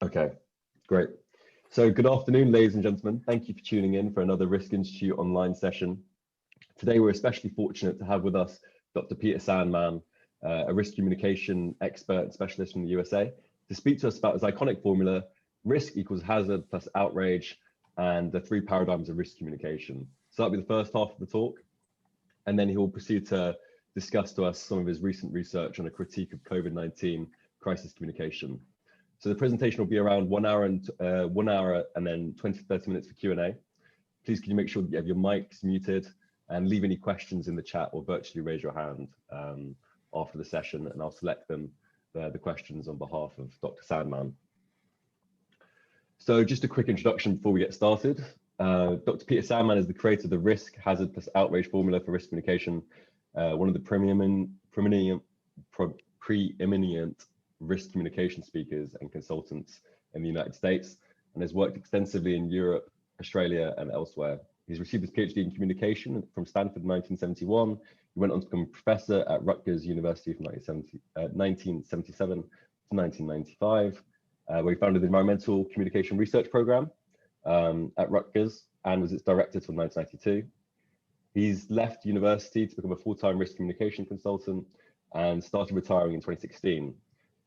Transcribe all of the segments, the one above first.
Okay, great. So good afternoon, ladies and gentlemen. Thank you for tuning in for another Risk Institute online session. Today, we're especially fortunate to have with us Dr. Peter Sandman, a risk communication expert and specialist from the USA, to speak to us about his iconic formula, risk equals hazard plus outrage, and the three paradigms of risk communication. So that'll be the first half of the talk, and then he will proceed to discuss to us some of his recent research on a critique of COVID-19 crisis communication. So the presentation will be around 1 hour and then 20 to 30 minutes for Q&A. Please can you make sure that you have your mics muted and leave any questions in the chat or virtually raise your hand after the session, and I'll select them, the questions on behalf of Dr. Sandman. So just a quick introduction before we get started. Dr. Peter Sandman is the creator of the risk, hazard plus outrage formula for risk communication, one of the preeminent risk communication speakers and consultants in the United States, and has worked extensively in Europe, Australia, and elsewhere. He's received his PhD in communication from Stanford in 1971. He went on to become a professor at Rutgers University from 1977 to 1995, where he founded the Environmental Communication Research Program at Rutgers and was its director till 1992. He's left university to become a full-time risk communication consultant and started retiring in 2016.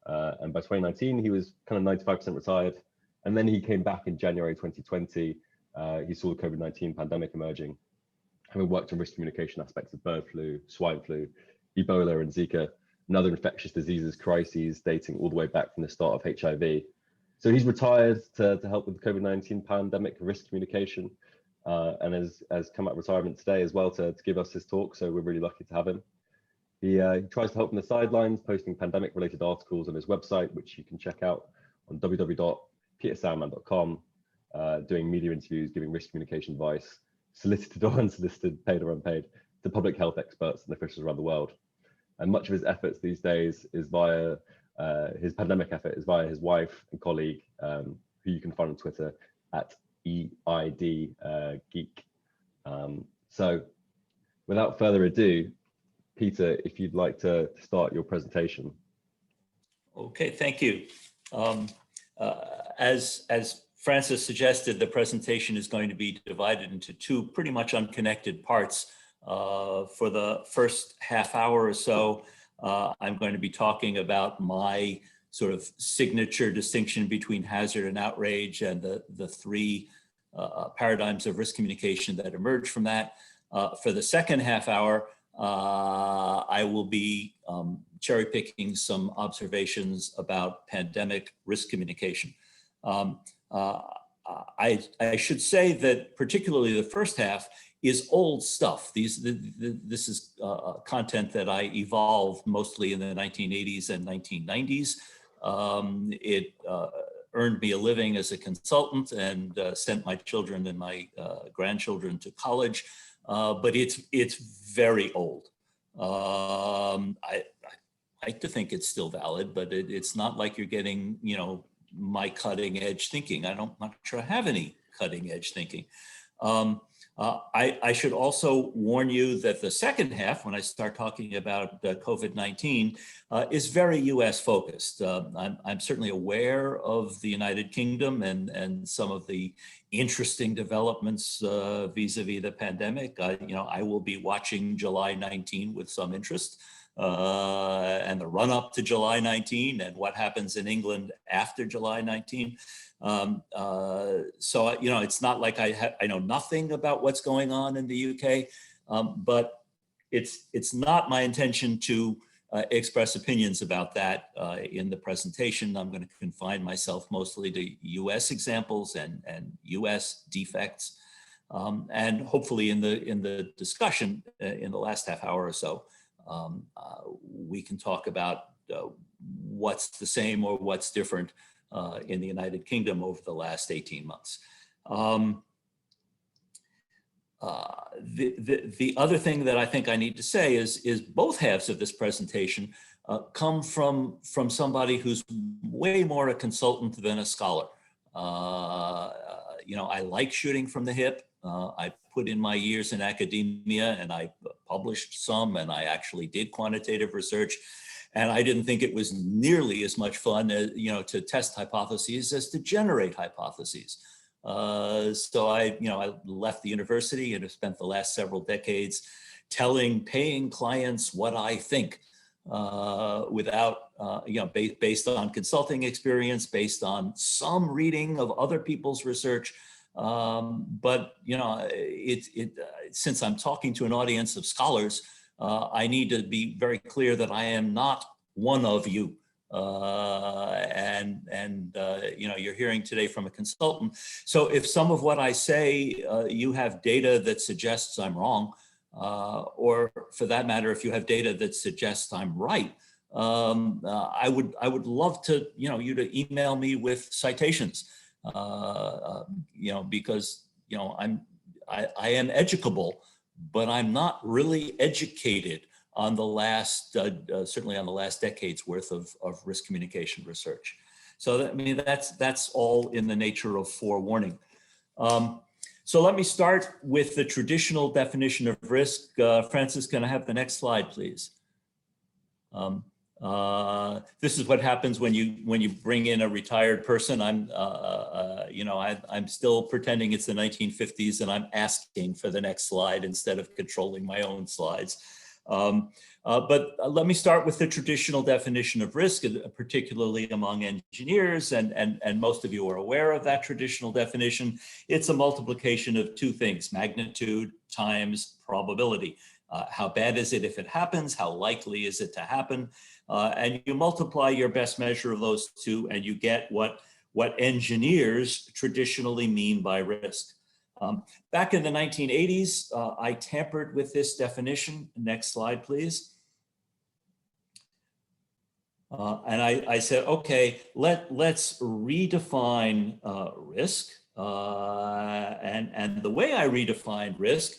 And by 2019, he was kind of 95% retired. And then he came back in January 2020. He saw the COVID-19 pandemic emerging, having worked on risk communication aspects of bird flu, swine flu, Ebola, and Zika, and other infectious diseases crises dating all the way back from the start of HIV. So he's retired to help with the COVID-19 pandemic risk communication, and has come out of retirement today as well to give us his talk. So we're really lucky to have him. He tries to help on the sidelines, posting pandemic-related articles on his website, which you can check out on www.petersandman.com, doing media interviews, giving risk communication advice, solicited or unsolicited, paid or unpaid, to public health experts and officials around the world. And much of his efforts these days is via his pandemic effort is via his wife and colleague, who you can find on Twitter at EIDGeek. So without further ado, Peter, if you'd like to start your presentation. Okay, thank you. As Francis suggested, the presentation is going to be divided into two pretty much unconnected parts. For the first half hour or so, I'm going to be talking about my sort of signature distinction between hazard and outrage and the three paradigms of risk communication that emerge from that. For the second half hour, I will be cherry picking some observations about pandemic risk communication. I should say that particularly the first half is old stuff. This is content that I evolved mostly in the 1980s and 1990s. It earned me a living as a consultant and sent my children and my grandchildren to college. But it's very old. I like to think it's still valid, but it's not like you're getting, my cutting edge thinking. I'm not sure I have any cutting edge thinking. I should also warn you that the second half, when I start talking about COVID-19, is very US focused. I'm certainly aware of the United Kingdom and some of the interesting developments vis-a-vis the pandemic. I will be watching July 19 with some interest, and the run up to July 19 and what happens in England after July 19. So, it's not like I know nothing about what's going on in the UK, but it's not my intention to express opinions about that in the presentation. I'm going to confine myself mostly to US examples and US defects. And hopefully in the discussion in the last half hour or so, we can talk about what's the same or what's different in the United Kingdom over the last 18 months. The other thing that I think I need to say is both halves of this presentation come from somebody who's way more a consultant than a scholar. I like shooting from the hip. I put in my years in academia and I published some, and I actually did quantitative research. And I didn't think it was nearly as much fun as, to test hypotheses as to generate hypotheses. So I left the university and have spent the last several decades paying clients what I think, without, based on consulting experience, based on some reading of other people's research. But since I'm talking to an audience of scholars, I need to be very clear that I am not one of you. You're hearing today from a consultant. So if some of what I say, you have data that suggests I'm wrong, or for that matter, if you have data that suggests I'm right, I would love to, you to email me with citations, because, I am educable, but I'm not really educated on the last, certainly on the last decade's worth of risk communication research. So that's all in the nature of forewarning. So let me start with the traditional definition of risk. Francis, can I have the next slide, please? This is what happens when you bring in a retired person. I'm still pretending it's the 1950s, and I'm asking for the next slide instead of controlling my own slides. But let me start with the traditional definition of risk, particularly among engineers, and most of you are aware of that traditional definition. It's a multiplication of two things: magnitude times probability. How bad is it if it happens? How likely is it to happen? And you multiply your best measure of those two, and you get what engineers traditionally mean by risk. Back in the 1980s, I tampered with this definition. Next slide, please. And I said, okay, let's redefine risk. And the way I redefine risk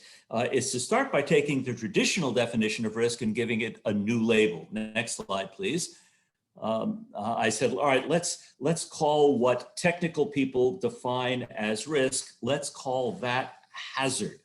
is to start by taking the traditional definition of risk and giving it a new label. Next slide, please. I said, all right, let's call what technical people define as risk, let's call that hazard.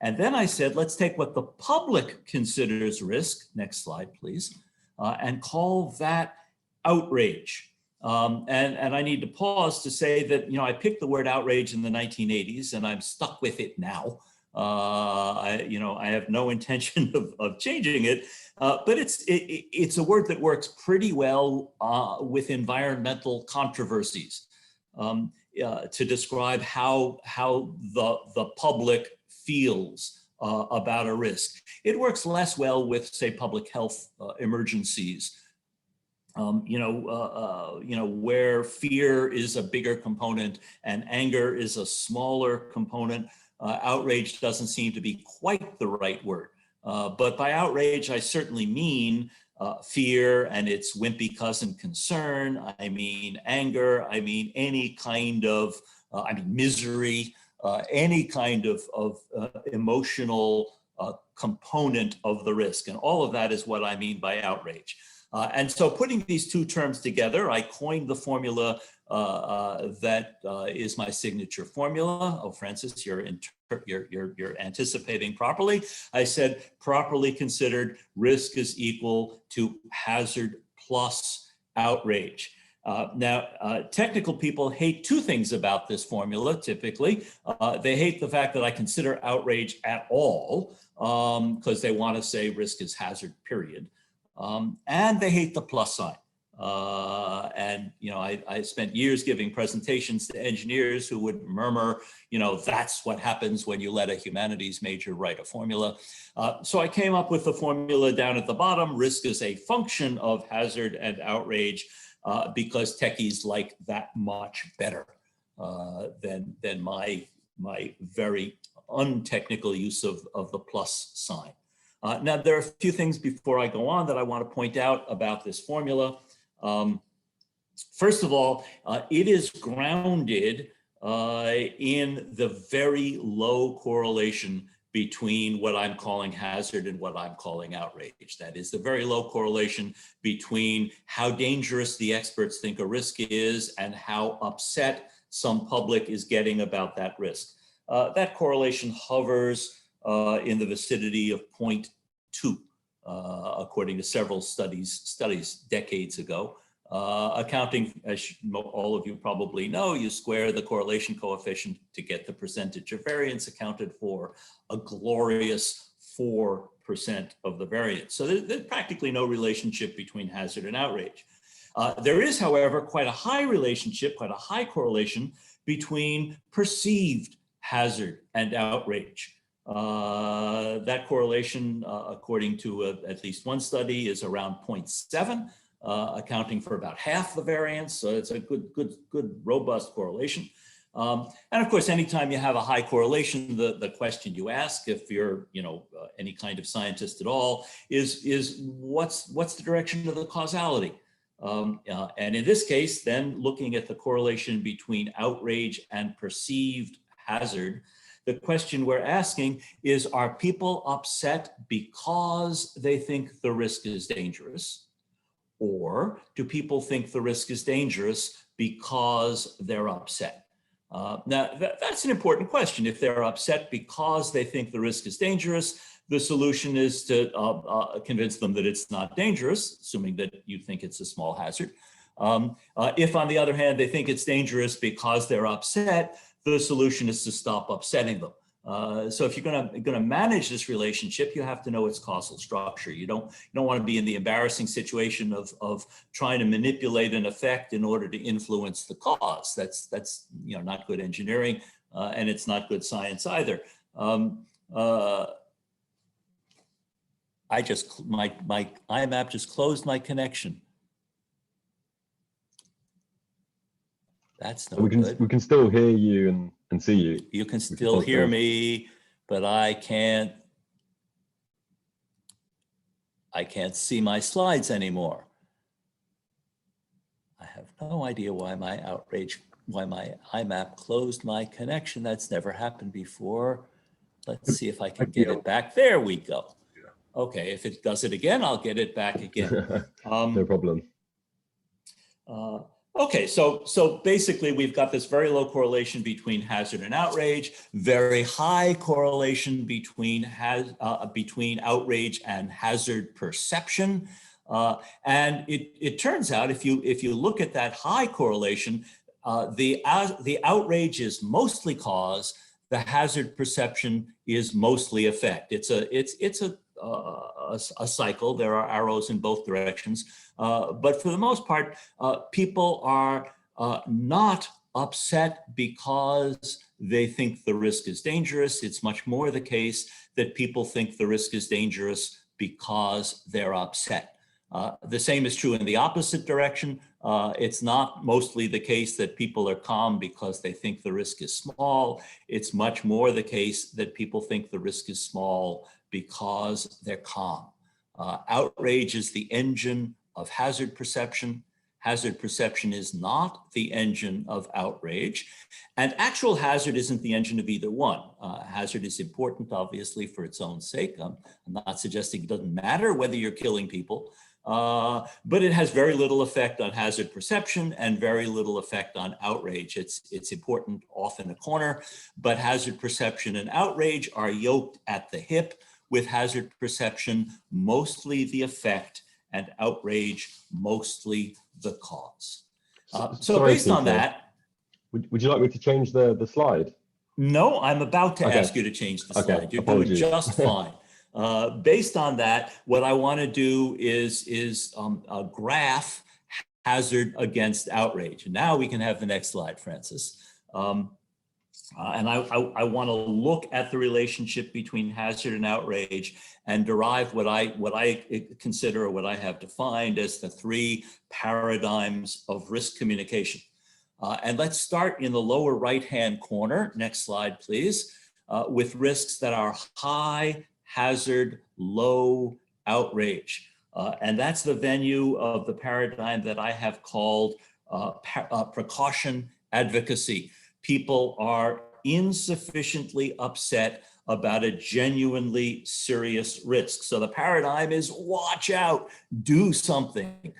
And then I said, let's take what the public considers risk, next slide, please, and call that outrage. And I need to pause to say that, I picked the word outrage in the 1980s, and I'm stuck with it now. I have no intention of changing it, but it's a word that works pretty well with environmental controversies to describe how the public feels about a risk. It works less well with, say, public health emergencies. Where fear is a bigger component and anger is a smaller component. Outrage doesn't seem to be quite the right word. But by outrage, I certainly mean fear and its wimpy cousin concern. I mean anger. I mean any kind of, misery, any kind of emotional component of the risk. And all of that is what I mean by outrage. And so putting these two terms together, I coined the formula that is my signature formula. Oh, Francis, you're anticipating properly. I said, properly considered, risk is equal to hazard plus outrage. Now, technical people hate two things about this formula, typically. They hate the fact that I consider outrage at all, because they want to say risk is hazard, period. And they hate the plus sign. I spent years giving presentations to engineers who would murmur, that's what happens when you let a humanities major write a formula. So I came up with the formula down at the bottom. Risk is a function of hazard and outrage because techies like that much better than my very untechnical use of the plus sign. Now, there are a few things before I go on that I want to point out about this formula. First of all, it is grounded in the very low correlation between what I'm calling hazard and what I'm calling outrage. That is the very low correlation between how dangerous the experts think a risk is and how upset some public is getting about that risk. That correlation hovers in the vicinity of 0.2. according to several studies decades ago. Accounting, as all of you probably know, you square the correlation coefficient to get the percentage of variance accounted for, a glorious 4% of the variance. So there's practically no relationship between hazard and outrage. There is, however, quite a high relationship, quite a high correlation between perceived hazard and outrage. That correlation, according to at least one study, is around 0.7. Accounting for about half the variance. So it's a good, robust correlation. And of course, anytime you have a high correlation, the question you ask, if you're, any kind of scientist at all, is what's the direction of the causality? And in this case, then looking at the correlation between outrage and perceived hazard, the question we're asking is, are people upset because they think the risk is dangerous? Or do people think the risk is dangerous because they're upset? Now, that's an important question. If they're upset because they think the risk is dangerous, the solution is to convince them that it's not dangerous, assuming that you think it's a small hazard. If, on the other hand, they think it's dangerous because they're upset, the solution is to stop upsetting them. So if you're gonna manage this relationship, you have to know its causal structure. You don't want to be in the embarrassing situation of trying to manipulate an effect in order to influence the cause. That's not good engineering, and it's not good science either. My IMAP just closed my connection. That's no good. We can still hear you and see you. You can still hear me, but I can't see my slides anymore. I have no idea why my IMAP closed my connection. That's never happened before. Let's see if I can get it back. There we go. Okay, if it does it again, I'll get it back again. No problem. Okay, so basically we've got this very low correlation between hazard and outrage, very high correlation between outrage and hazard perception. And it turns out if you look at that high correlation, the outrage is mostly cause, the hazard perception is mostly effect. It's a cycle. There are arrows in both directions. But for the most part, people are not upset because they think the risk is dangerous. It's much more the case that people think the risk is dangerous because they're upset. The same is true in the opposite direction. It's not mostly the case that people are calm because they think the risk is small. It's much more the case that people think the risk is small because they're calm. Outrage is the engine of hazard perception. Hazard perception is not the engine of outrage. And actual hazard isn't the engine of either one. Hazard is important, obviously, for its own sake. I'm not suggesting it doesn't matter whether you're killing people, but it has very little effect on hazard perception and very little effect on outrage. It's important off in a corner, but hazard perception and outrage are yoked at the hip, with hazard perception mostly the effect and outrage mostly the cause. So based on that, would you like me to change the slide? No, I'm about to ask you to change the slide. Okay. You're Apologies. doing just fine. Based on that, what I want to do is graph hazard against outrage. And now we can have the next slide, Francis. And I want to look at the relationship between hazard and outrage and derive what I consider, or what I have defined as the three paradigms of risk communication. And let's start in the lower right-hand corner. Next slide, please. With risks that are high hazard, low outrage. And that's the venue of the paradigm that I have called precaution advocacy. People are insufficiently upset about a genuinely serious risk. So the paradigm is watch out, do something.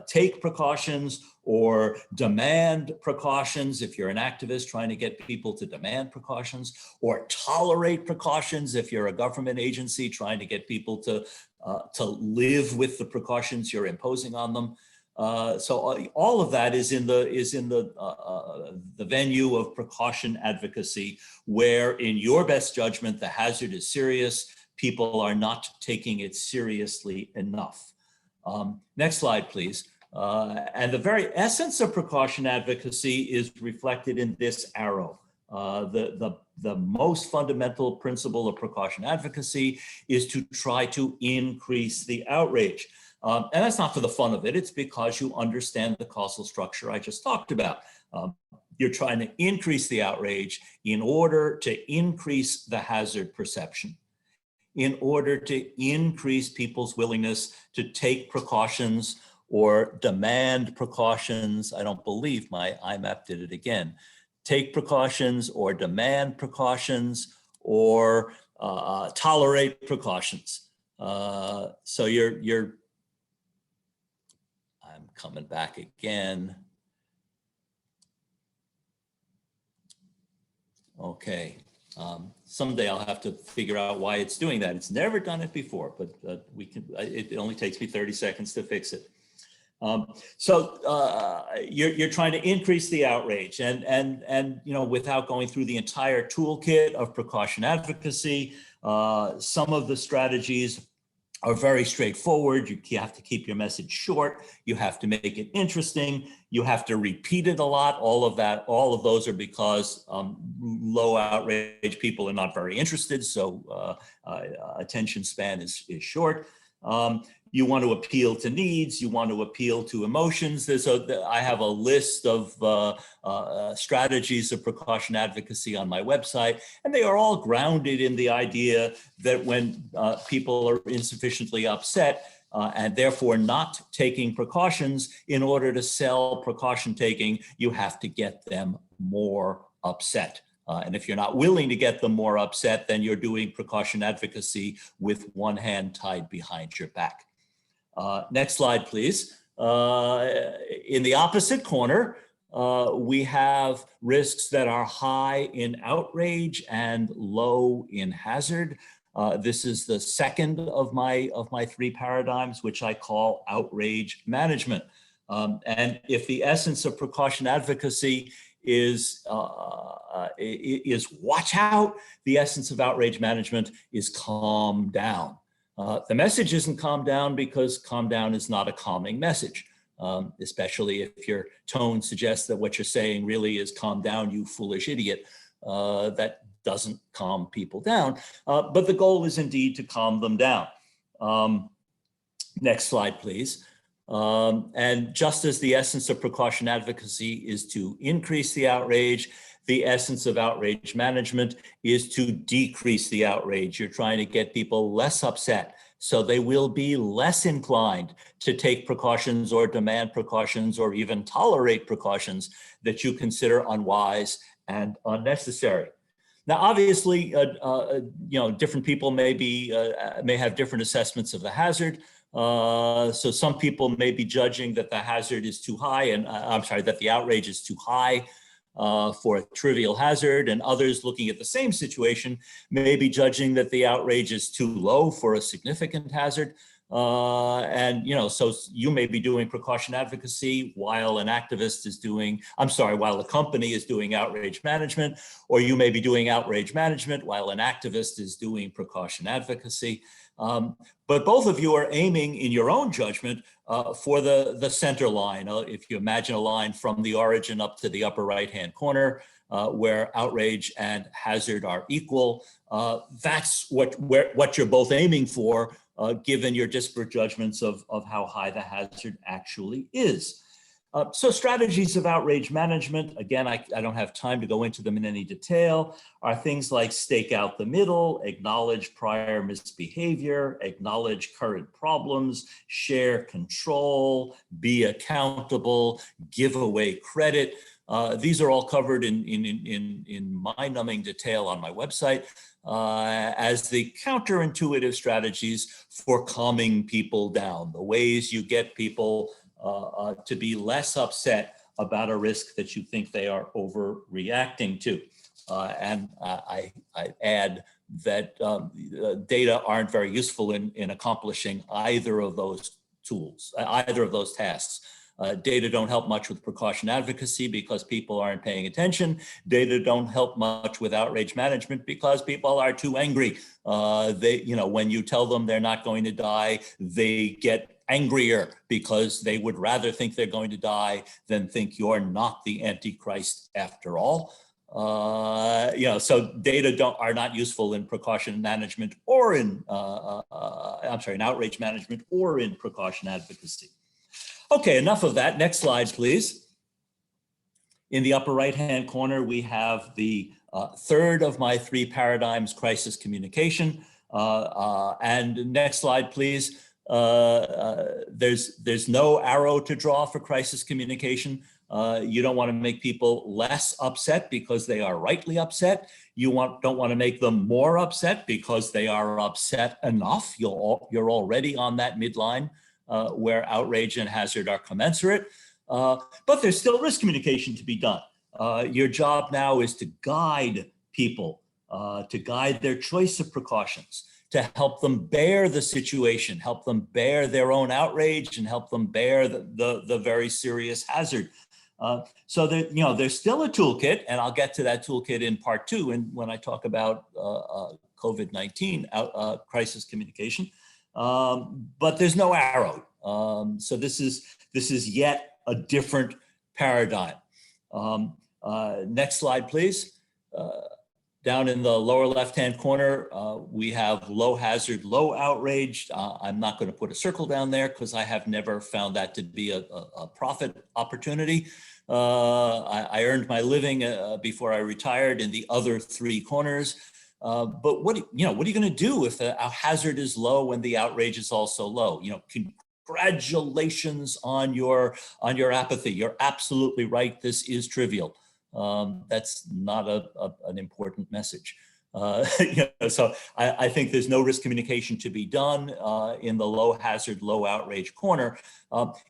take precautions or demand precautions if you're an activist trying to get people to demand precautions, or tolerate precautions if you're a government agency trying to get people to live with the precautions you're imposing on them. So all of that is in the venue of precaution advocacy, where in your best judgment, the hazard is serious. People are not taking it seriously enough. Next slide, please. And the very essence of precaution advocacy is reflected in this arrow. The most fundamental principle of precaution advocacy is to try to increase the outrage. And that's not for the fun of it. It's because you understand the causal structure I just talked about. You're trying to increase the outrage in order to increase the hazard perception, in order to increase people's willingness to take precautions or demand precautions. I don't believe my IMAP did it again. Take precautions or demand precautions or tolerate precautions. So I'm coming back again. Okay. Someday I'll have to figure out why it's doing that. It's never done it before, but it only takes me 30 seconds to fix it. You're trying to increase the outrage, and without going through the entire toolkit of precaution advocacy, some of the strategies are very straightforward. You have to keep your message short. You have to make it interesting. You have to repeat it a lot. All of those are because low outrage people are not very interested. So attention span is short. You want to appeal to needs. You want to appeal to emotions. I have a list of strategies of precaution advocacy on my website, and they are all grounded in the idea that when people are insufficiently upset and therefore not taking precautions, in order to sell precaution taking, you have to get them more upset. And if you're not willing to get them more upset, then you're doing precaution advocacy with one hand tied behind your back. Next slide, please. In the opposite corner, we have risks that are high in outrage and low in hazard. This is the second of my three paradigms, which I call outrage management. And if the essence of precaution advocacy is watch out, the essence of outrage management is calm down. The message isn't calm down because calm down is not a calming message, especially if your tone suggests that what you're saying really is calm down, you foolish idiot. That doesn't calm people down, but the goal is indeed to calm them down. Next slide, please. And just as the essence of precaution advocacy is to increase the outrage, the essence of outrage management is to decrease the outrage. You're trying to get people less upset, so they will be less inclined to take precautions or demand precautions or even tolerate precautions that you consider unwise and unnecessary. Now, obviously, different people may have different assessments of the hazard. So some people may be judging that the hazard is too high, and that the outrage is too high for a trivial hazard, and others looking at the same situation may be judging that the outrage is too low for a significant hazard. So you may be doing precaution advocacy while an activist is doing, while a company is doing outrage management, or you may be doing outrage management while an activist is doing precaution advocacy. But both of you are aiming in your own judgment for the center line. If you imagine a line from the origin up to the upper right-hand corner, where outrage and hazard are equal, that's what you're both aiming for, given your disparate judgments of how high the hazard actually is. So strategies of outrage management, again, I don't have time to go into them in any detail, are things like stake out the middle, acknowledge prior misbehavior, acknowledge current problems, share control, be accountable, give away credit. These are all covered in mind-numbing detail on my website. as the counterintuitive strategies for calming people down, the ways you get people to be less upset about a risk that you think they are overreacting to. And I add that data aren't very useful in accomplishing either of those tools, either of those tasks. Data don't help much with precaution advocacy because people aren't paying attention. Data don't help much with outrage management because people are too angry. When you tell them they're not going to die, they get angrier because they would rather think they're going to die than think you're not the Antichrist after all. So data are not useful in precaution management or in outrage management or in precaution advocacy. Okay, enough of that. Next slide, please. In the upper right-hand corner, we have the third of my three paradigms, crisis communication. And next slide, please. There's no arrow to draw for crisis communication. You don't want to make people less upset because they are rightly upset. You don't want to make them more upset because they are upset enough. You're already on that midline where outrage and hazard are commensurate. But there's still risk communication to be done. Your job now is to guide people, to guide their choice of precautions, to help them bear the situation, help them bear their own outrage, and help them bear the very serious hazard. So that, there's still a toolkit, and I'll get to that toolkit in part two and when I talk about COVID-19 crisis communication. But there's no arrow. So this is yet a different paradigm. Next slide, please. Down in the lower left-hand corner, we have low hazard, low outrage. I'm not going to put a circle down there because I have never found that to be a profit opportunity. I earned my living before I retired in the other three corners. But what are you going to do if the hazard is low when the outrage is also low? Congratulations on your apathy. You're absolutely right. This is trivial. That's not an important message. So I think there's no risk communication to be done in the low hazard, low outrage corner.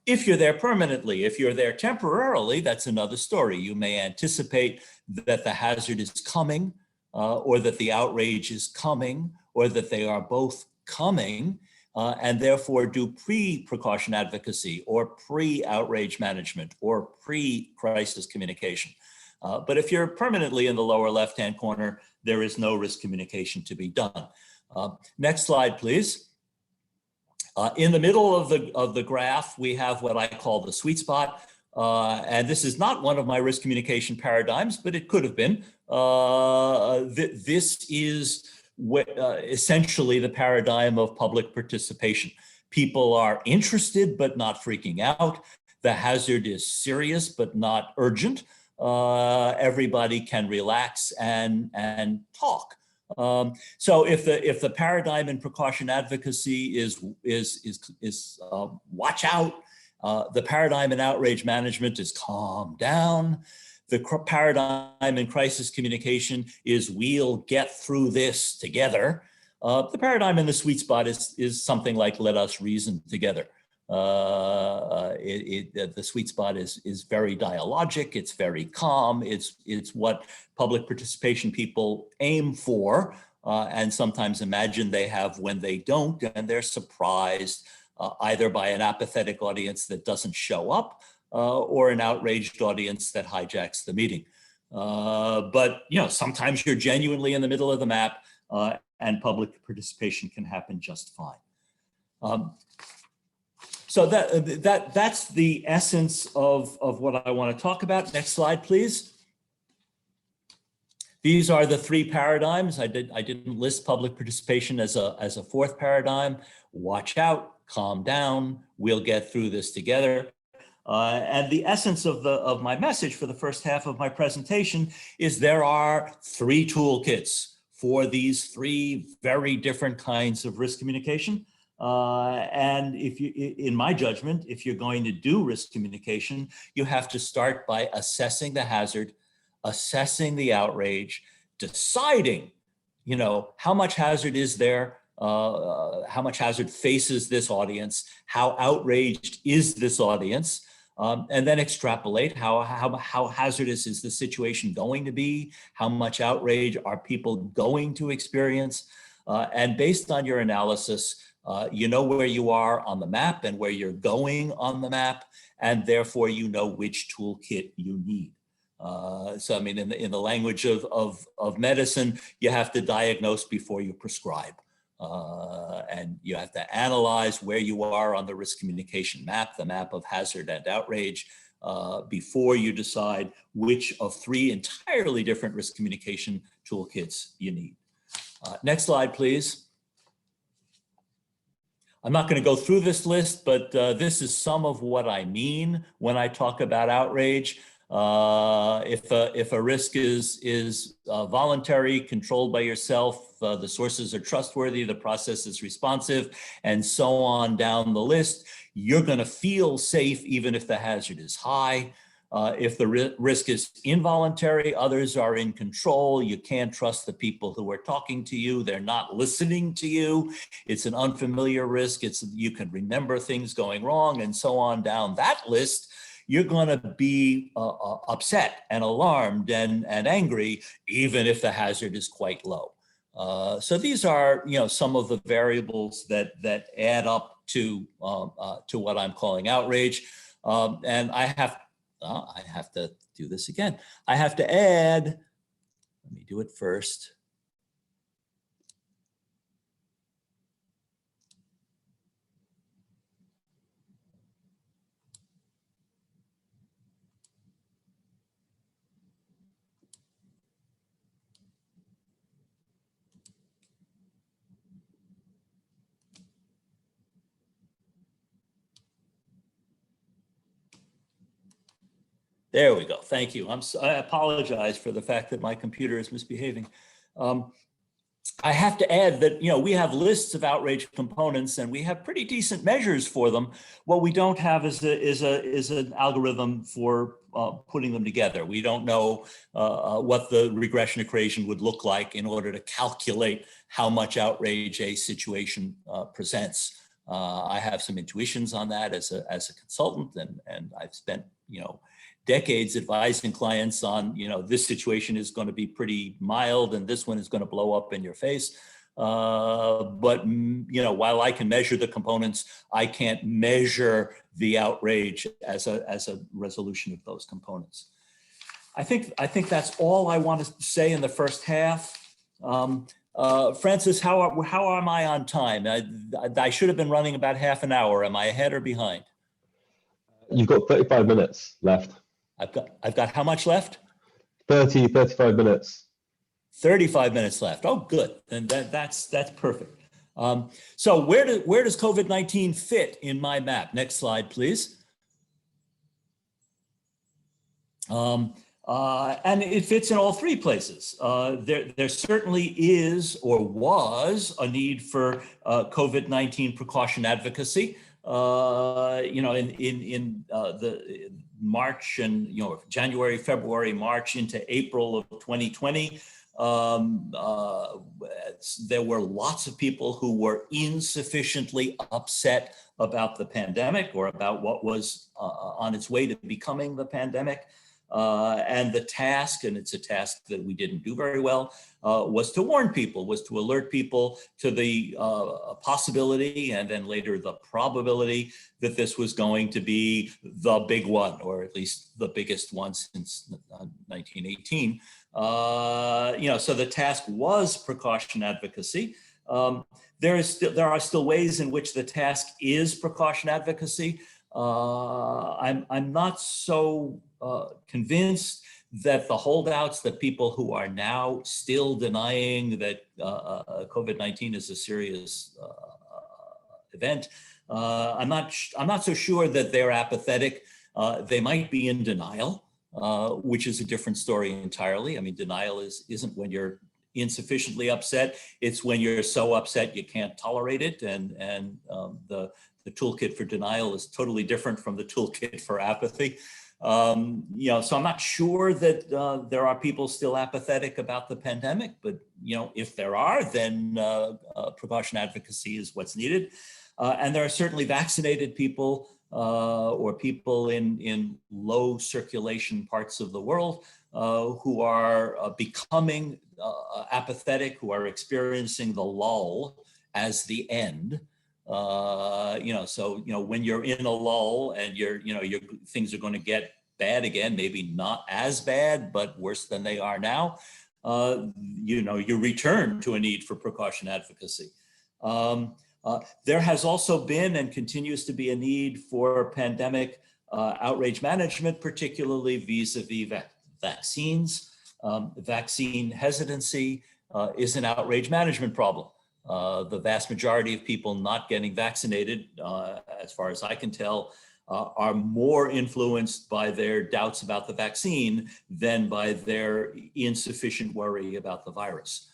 If you're there permanently, if you're there temporarily, that's another story. You may anticipate that the hazard is coming, or that the outrage is coming, or that they are both coming, and therefore do pre-precaution advocacy or pre-outrage management or pre-crisis communication. But if you're permanently in the lower left-hand corner, there is no risk communication to be done. Next slide, please. In the middle of the graph, we have what I call the sweet spot. And this is not one of my risk communication paradigms, but it could have been. This is essentially the paradigm of public participation. People are interested, but not freaking out. The hazard is serious, but not urgent. Everybody can relax and talk. So if the paradigm in precaution advocacy is watch out, the paradigm in outrage management is calm down. The paradigm in crisis communication is we'll get through this together. The paradigm in the sweet spot is something like let us reason together. The sweet spot is very dialogic. It's very calm. It's what public participation people aim for and sometimes imagine they have when they don't, and they're surprised either by an apathetic audience that doesn't show up or an outraged audience that hijacks the meeting. But sometimes you're genuinely in the middle of the map and public participation can happen just fine. So that's the essence of what I want to talk about. Next slide, please. These are the three paradigms. I didn't list public participation as a fourth paradigm. Watch out, calm down, we'll get through this together. And the essence of my message for the first half of my presentation is there are three toolkits for these three very different kinds of risk communication. And in my judgment, if you're going to do risk communication, you have to start by assessing the hazard, assessing the outrage, deciding, how much hazard is there? How much hazard faces this audience? How outraged is this audience? And then extrapolate how hazardous is the situation going to be? How much outrage are people going to experience? And based on your analysis, you know where you are on the map and where you're going on the map, and therefore you know which toolkit you need. So I mean, in the language of medicine, you have to diagnose before you prescribe. And you have to analyze where you are on the risk communication map, the map of hazard and outrage, before you decide which of 3 entirely different risk communication toolkits you need. Next slide, please. I'm not going to go through this list, but this is some of what I mean when I talk about outrage. If a risk is voluntary, controlled by yourself, the sources are trustworthy, the process is responsive, and so on down the list, you're going to feel safe even if the hazard is high. If the risk is involuntary, others are in control. You can't trust the people who are talking to you. They're not listening to you. It's an unfamiliar risk. You can remember things going wrong, and so on down that list. You're going to be upset and alarmed and angry, even if the hazard is quite low. So these are, some of the variables that add up to what I'm calling outrage. And I have to do this again. I have to add. Let me do it first. There we go. Thank you. I apologize for the fact that my computer is misbehaving. I have to add that, we have lists of outrage components and we have pretty decent measures for them. What we don't have is an algorithm for putting them together. We don't know what the regression equation would look like in order to calculate how much outrage a situation presents. I have some intuitions on that as a consultant, and I've spent, decades advising clients on, this situation is going to be pretty mild and this one is going to blow up in your face. But while I can measure the components, I can't measure the outrage as a resolution of those components. I think that's all I want to say in the first half. Francis, how am I on time? I should have been running about half an hour. Am I ahead or behind? You've got 35 minutes left. I've got how much left? 35 minutes. 35 minutes left. Oh, good. And that's perfect. So where does COVID-19 fit in my map? Next slide, please. And it fits in all 3 places. There certainly is or was a need for COVID-19 precaution advocacy. In the March and January, February, March into April of 2020, there were lots of people who were insufficiently upset about the pandemic or about what was on its way to becoming the pandemic. And the task, and it's a task that we didn't do very well, was to warn people, was to alert people to the possibility and then later the probability that this was going to be the big one, or at least the biggest one since 1918. So the task was precaution advocacy. There are still ways in which the task is precaution advocacy. I'm not so convinced that the holdouts, that people who are now still denying that COVID-19 is a serious event, I'm not so sure that they're apathetic. They might be in denial, which is a different story entirely. I mean, denial isn't when you're insufficiently upset. It's when you're so upset you can't tolerate it, and the toolkit for denial is totally different from the toolkit for apathy. So I'm not sure that there are people still apathetic about the pandemic, but if there are, then precaution advocacy is what's needed. And there are certainly vaccinated people or people in low circulation parts of the world who are becoming apathetic, who are experiencing the lull as the end. When you're in a lull and your things are going to get bad again, maybe not as bad, but worse than they are now, you return to a need for precaution advocacy. There has also been and continues to be a need for pandemic outrage management, particularly vis-a-vis vaccines. Vaccine hesitancy is an outrage management problem. The vast majority of people not getting vaccinated, as far as I can tell, are more influenced by their doubts about the vaccine than by their insufficient worry about the virus.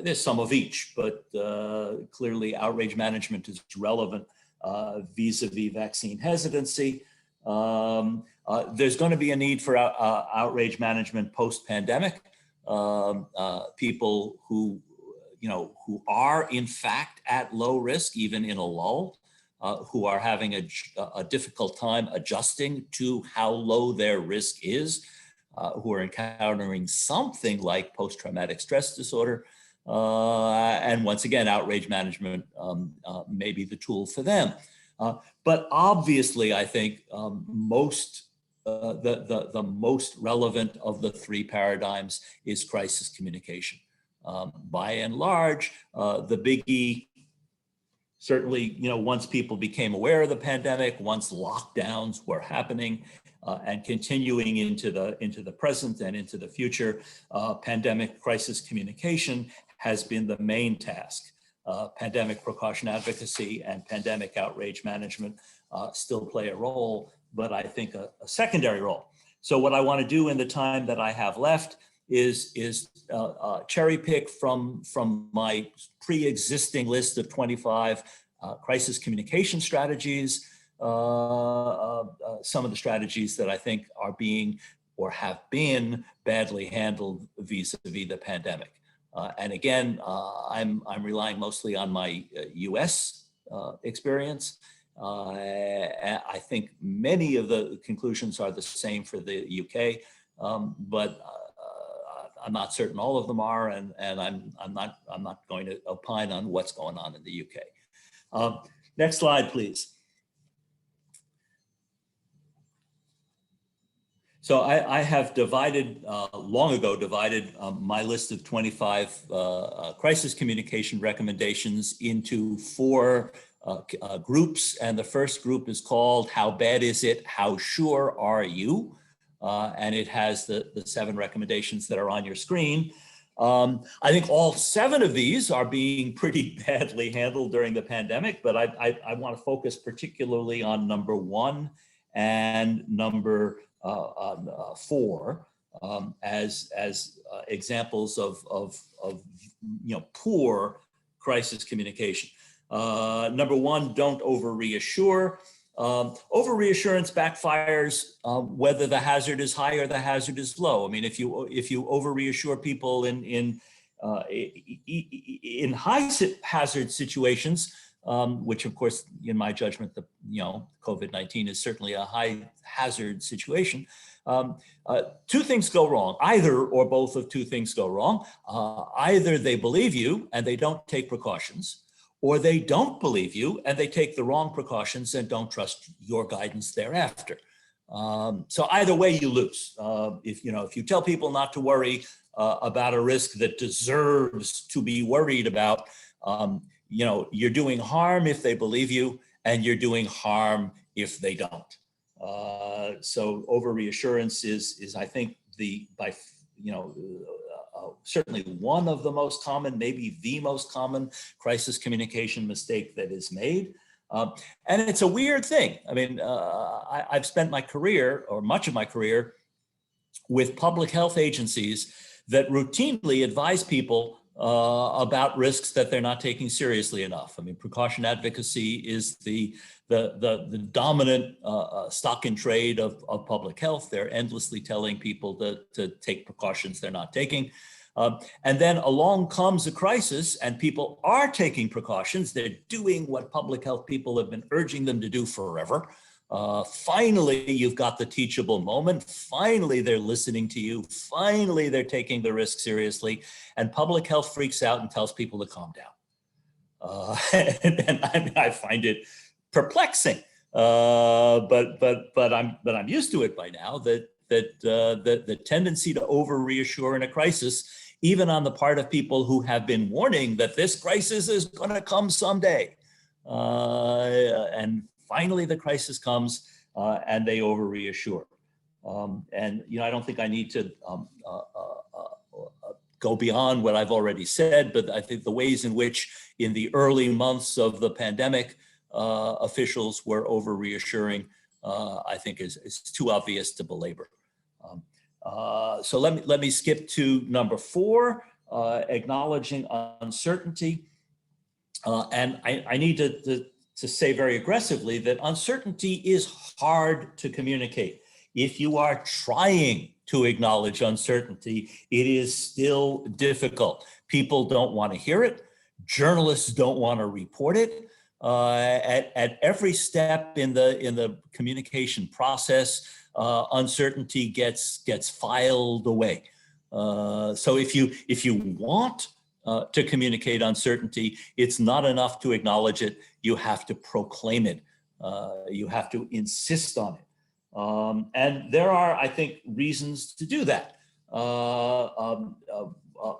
There's some of each, but clearly outrage management is relevant vis-a-vis vaccine hesitancy. There's going to be a need for outrage management post-pandemic. People who are in fact at low risk, even in a lull, who are having a difficult time adjusting to how low their risk is, who are encountering something like post-traumatic stress disorder. And once again, outrage management may be the tool for them. But obviously, I think the most relevant of the three paradigms is crisis communication. By and large, the biggie, certainly, once people became aware of the pandemic, once lockdowns were happening and continuing into the present and into the future, pandemic crisis communication has been the main task. Pandemic precaution advocacy and pandemic outrage management still play a role, but I think a secondary role. So what I want to do in the time that I have left is cherry pick from my pre-existing list of 25 crisis communication strategies, some of the strategies that I think are being or have been badly handled vis-a-vis the pandemic. And again, I'm relying mostly on my US experience. I think many of the conclusions are the same for the UK, but I'm not certain all of them are, and I'm not going to opine on what's going on in the UK. Next slide, please. So I have long ago divided my list of 25 crisis communication recommendations into 4 groups. And the first group is called How Bad Is It? How Sure Are You? And it has the 7 recommendations that are on your screen. I think all 7 of these are being pretty badly handled during the pandemic, but I want to focus particularly on number 1 and number 4 as examples of poor crisis communication. Number 1, don't over-reassure. Over-reassurance backfires whether the hazard is high or the hazard is low. I mean, if you over-reassure people in high hazard situations, which of course, in my judgment, COVID-19 is certainly a high hazard situation. 2 things go wrong. Either or both of 2 things go wrong. Either they believe you and they don't take precautions, or they don't believe you and they take the wrong precautions and don't trust your guidance thereafter. So either way, you lose. If you tell people not to worry about a risk that deserves to be worried about, you're doing harm if they believe you, and you're doing harm if they don't. So over-reassurance is I think certainly one of the most common, maybe the most common crisis communication mistake that is made. And it's a weird thing. I mean, I've spent my career, or much of my career, with public health agencies that routinely advise people about risks that they're not taking seriously enough. I mean, precaution advocacy is the dominant stock in trade of public health. They're endlessly telling people to take precautions they're not taking. And then along comes a crisis and people are taking precautions. They're doing what public health people have been urging them to do forever. Finally, you've got the teachable moment. Finally, they're listening to you. Finally, they're taking the risk seriously. And public health freaks out and tells people to calm down. And I find it perplexing, but I'm used to it by now. That the tendency to over reassure in a crisis, even on the part of people who have been warning that this crisis is going to come someday, and finally the crisis comes and they over reassure. And I don't think I need to go beyond what I've already said, but I think the ways in which in the early months of the pandemic, officials were over reassuring, I think is too obvious to belabor. So let me skip to number 4, acknowledging uncertainty. And I need to say very aggressively that uncertainty is hard to communicate. If you are trying to acknowledge uncertainty, it is still difficult. People don't want to hear it. Journalists don't want to report it. At every step in the communication process, uncertainty gets filed away. So if you want to communicate uncertainty, it's not enough to acknowledge it. You have to proclaim it. You have to insist on it. And there are, I think, reasons to do that.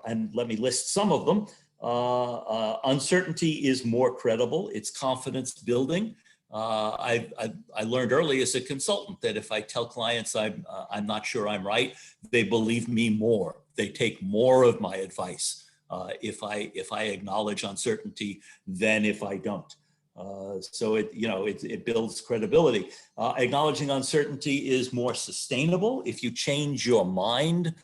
And let me list some of them. Uncertainty is more credible. It's confidence building. I learned early as a consultant that if I tell clients I'm not sure I'm right, they believe me more. They take more of my advice if I acknowledge uncertainty than if I don't. So it builds credibility. Acknowledging uncertainty is more sustainable. If you change your mind,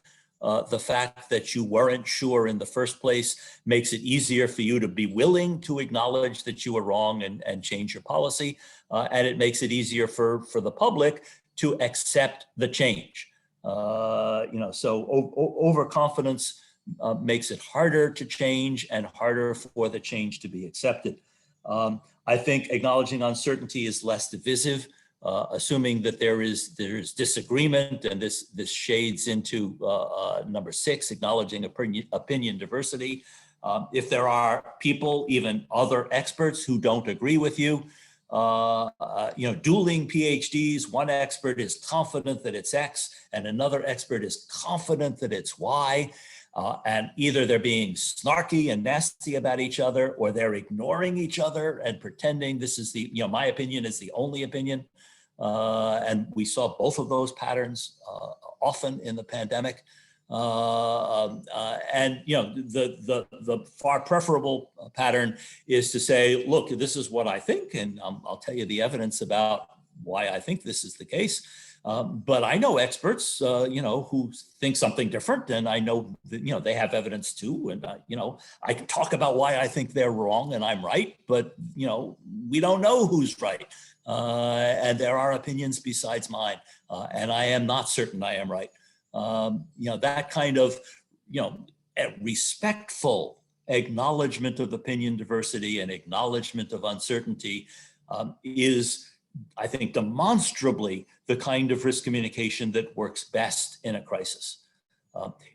the fact that you weren't sure in the first place makes it easier for you to be willing to acknowledge that you were wrong and change your policy. And it makes it easier for the public to accept the change. So overconfidence makes it harder to change and harder for the change to be accepted. I think acknowledging uncertainty is less divisive. Assuming that there is disagreement, and this shades into number 6, acknowledging opinion diversity. If there are people, even other experts, who don't agree with you, dueling PhDs, one expert is confident that it's X, and another expert is confident that it's Y. And either they're being snarky and nasty about each other, or they're ignoring each other and pretending this is my opinion is the only opinion. And we saw both of those patterns often in the pandemic. And the far preferable pattern is to say, look, this is what I think, and I'll tell you the evidence about why I think this is the case. But I know experts, who think something different, and I know that, they have evidence too. And, I can talk about why I think they're wrong and I'm right, but, we don't know who's right. And there are opinions besides mine, and I am not certain I am right. That kind of, respectful acknowledgement of opinion diversity and acknowledgement of uncertainty is, I think, demonstrably the kind of risk communication that works best in a crisis.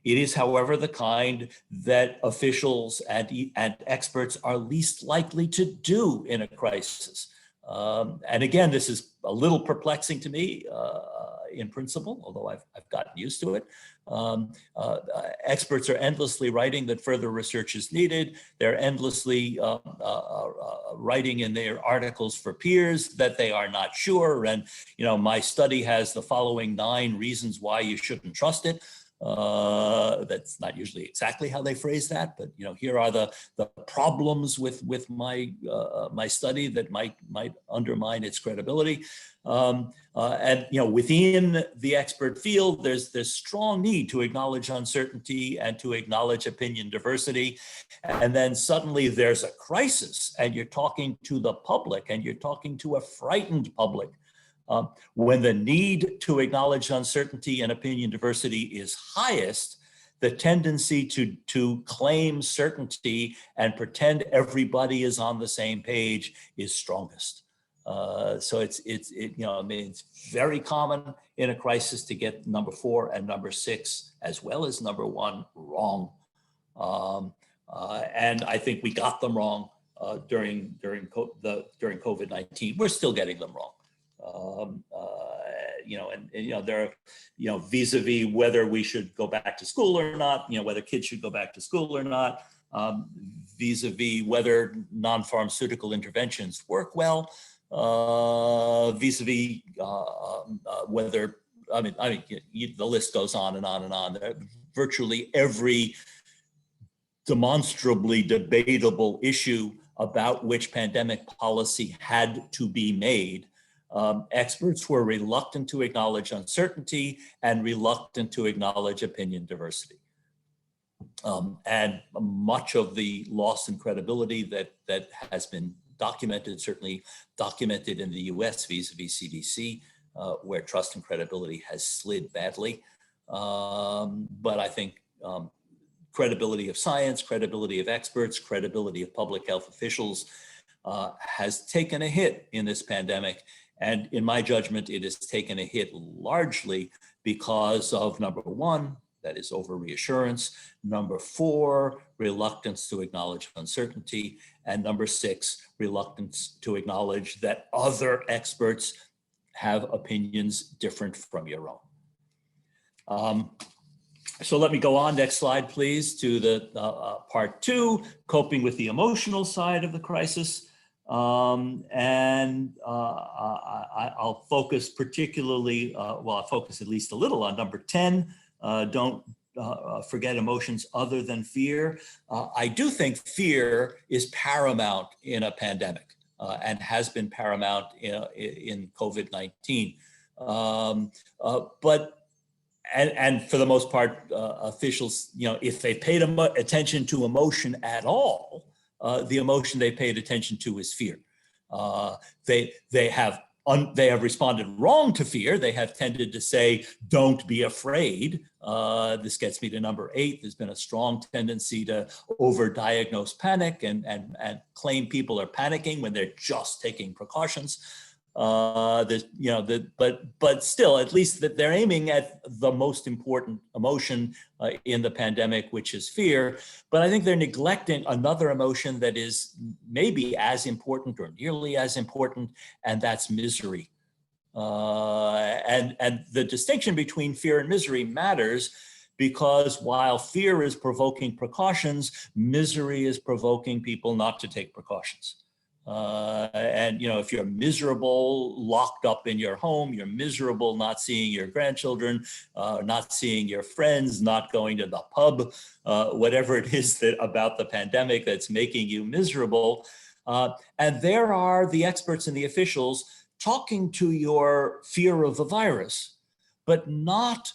It is, however, the kind that officials and experts are least likely to do in a crisis. And again, this is a little perplexing to me in principle, although I've gotten used to it. Experts are endlessly writing that further research is needed. They're endlessly writing in their articles for peers that they are not sure. And, my study has the following 9 reasons why you shouldn't trust it. That's not usually exactly how they phrase that, but here are the problems with my my study that might undermine its credibility. And within the expert field, there's this strong need to acknowledge uncertainty and to acknowledge opinion diversity. And then suddenly there's a crisis, and you're talking to the public, and you're talking to a frightened public. When the need to acknowledge uncertainty and opinion diversity is highest, the tendency to claim certainty and pretend everybody is on the same page is strongest. So it's very common in a crisis to get number 4 and number 6 as well as number 1 wrong, and I think we got them wrong during COVID-19. We're still getting them wrong. There are, vis-a-vis whether we should go back to school or not, whether kids should go back to school or not, vis-a-vis whether non-pharmaceutical interventions work well, vis-a-vis whether, the list goes on and on and on. Virtually every demonstrably debatable issue about which pandemic policy had to be made, experts were reluctant to acknowledge uncertainty and reluctant to acknowledge opinion diversity. And much of the loss in credibility that has been documented, certainly documented in the US vis-a-vis CDC, where trust and credibility has slid badly. But I think credibility of science, credibility of experts, credibility of public health officials has taken a hit in this pandemic. And in my judgment, it has taken a hit largely because of number 1, that is over reassurance, number 4, reluctance to acknowledge uncertainty, and number 6, reluctance to acknowledge that other experts have opinions different from your own. So let me go on, next slide, please, to the part 2, coping with the emotional side of the crisis. I'll focus particularly, I'll focus at least a little on number 10, don't forget emotions other than fear. I do think fear is paramount in a pandemic and has been paramount in COVID-19. And for the most part, officials, if they paid attention to emotion at all, the emotion they paid attention to is fear. They have responded wrong to fear. They have tended to say, "Don't be afraid." This gets me to number 8. There's been a strong tendency to overdiagnose panic and claim people are panicking when they're just taking precautions. But still, at least that they're aiming at the most important emotion in the pandemic, which is fear. But I think they're neglecting another emotion that is maybe as important or nearly as important, and that's misery. And the distinction between fear and misery matters because while fear is provoking precautions, misery is provoking people not to take precautions. And if you're miserable, locked up in your home, you're miserable not seeing your grandchildren, not seeing your friends, not going to the pub, whatever it is about the pandemic that's making you miserable. And there are the experts and the officials talking to your fear of the virus, but not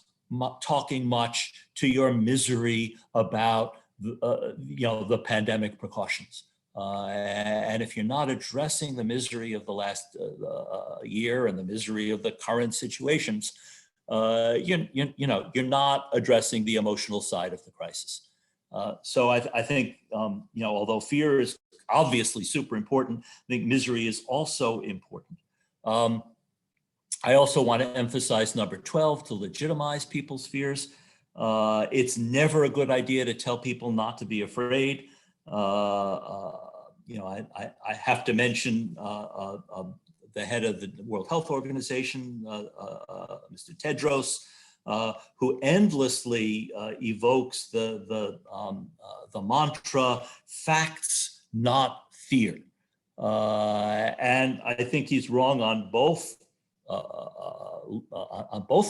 talking much to your misery about the pandemic precautions. And if you're not addressing the misery of the last year and the misery of the current situations, you're not addressing the emotional side of the crisis. So I think, although fear is obviously super important, I think misery is also important. I also want to emphasize number 12, to legitimize people's fears. It's never a good idea to tell people not to be afraid. I have to mention the head of the World Health Organization, Mr. Tedros, who endlessly evokes the mantra, facts, not fear. And I think he's wrong on both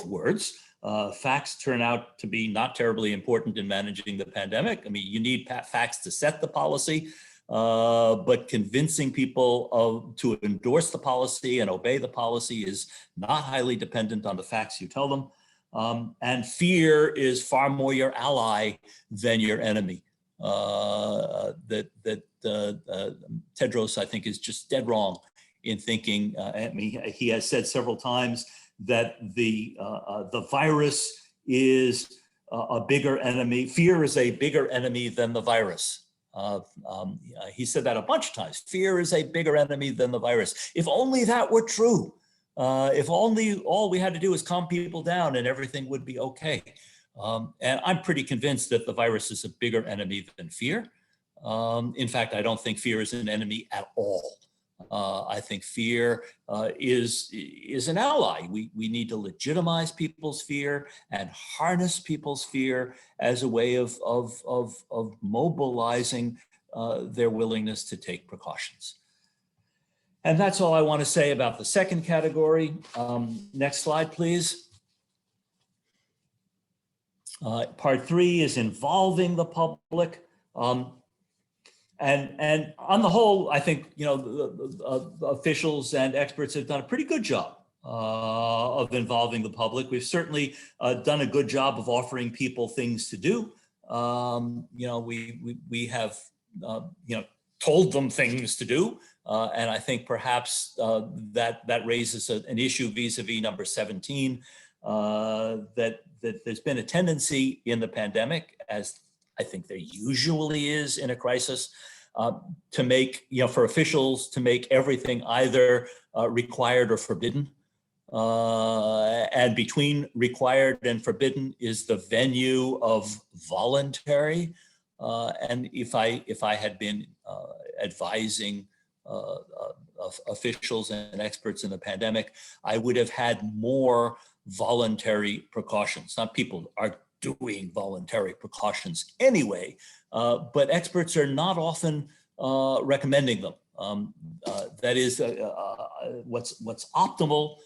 words. Facts turn out to be not terribly important in managing the pandemic. I mean, you need facts to set the policy, but convincing people to endorse the policy and obey the policy is not highly dependent on the facts you tell them. And fear is far more your ally than your enemy. Tedros, I think, is just dead wrong in thinking. I mean, he has said several times that the virus is a bigger enemy. Fear is a bigger enemy than the virus. He said that a bunch of times. Fear is a bigger enemy than the virus. If only that were true. If only all we had to do is calm people down and everything would be okay. And I'm pretty convinced that the virus is a bigger enemy than fear. In fact, I don't think fear is an enemy at all. I think fear is an ally. We need to legitimize people's fear and harness people's fear as a way of mobilizing their willingness to take precautions. And that's all I want to say about the second category. Next slide, please. Part 3 is involving the public. And on the whole, I think the officials and experts have done a pretty good job of involving the public. We've certainly done a good job of offering people things to do. We have told them things to do, and I think perhaps that raises an issue vis-a-vis number 17. That there's been a tendency in the pandemic, as I think there usually is in a crisis, to make, for officials to make everything either required or forbidden. And between required and forbidden is the venue of voluntary. And if I had been advising officials and experts in the pandemic, I would have had more voluntary precautions. Not people are doing voluntary precautions anyway, but experts are not often recommending them. That is, what's optimal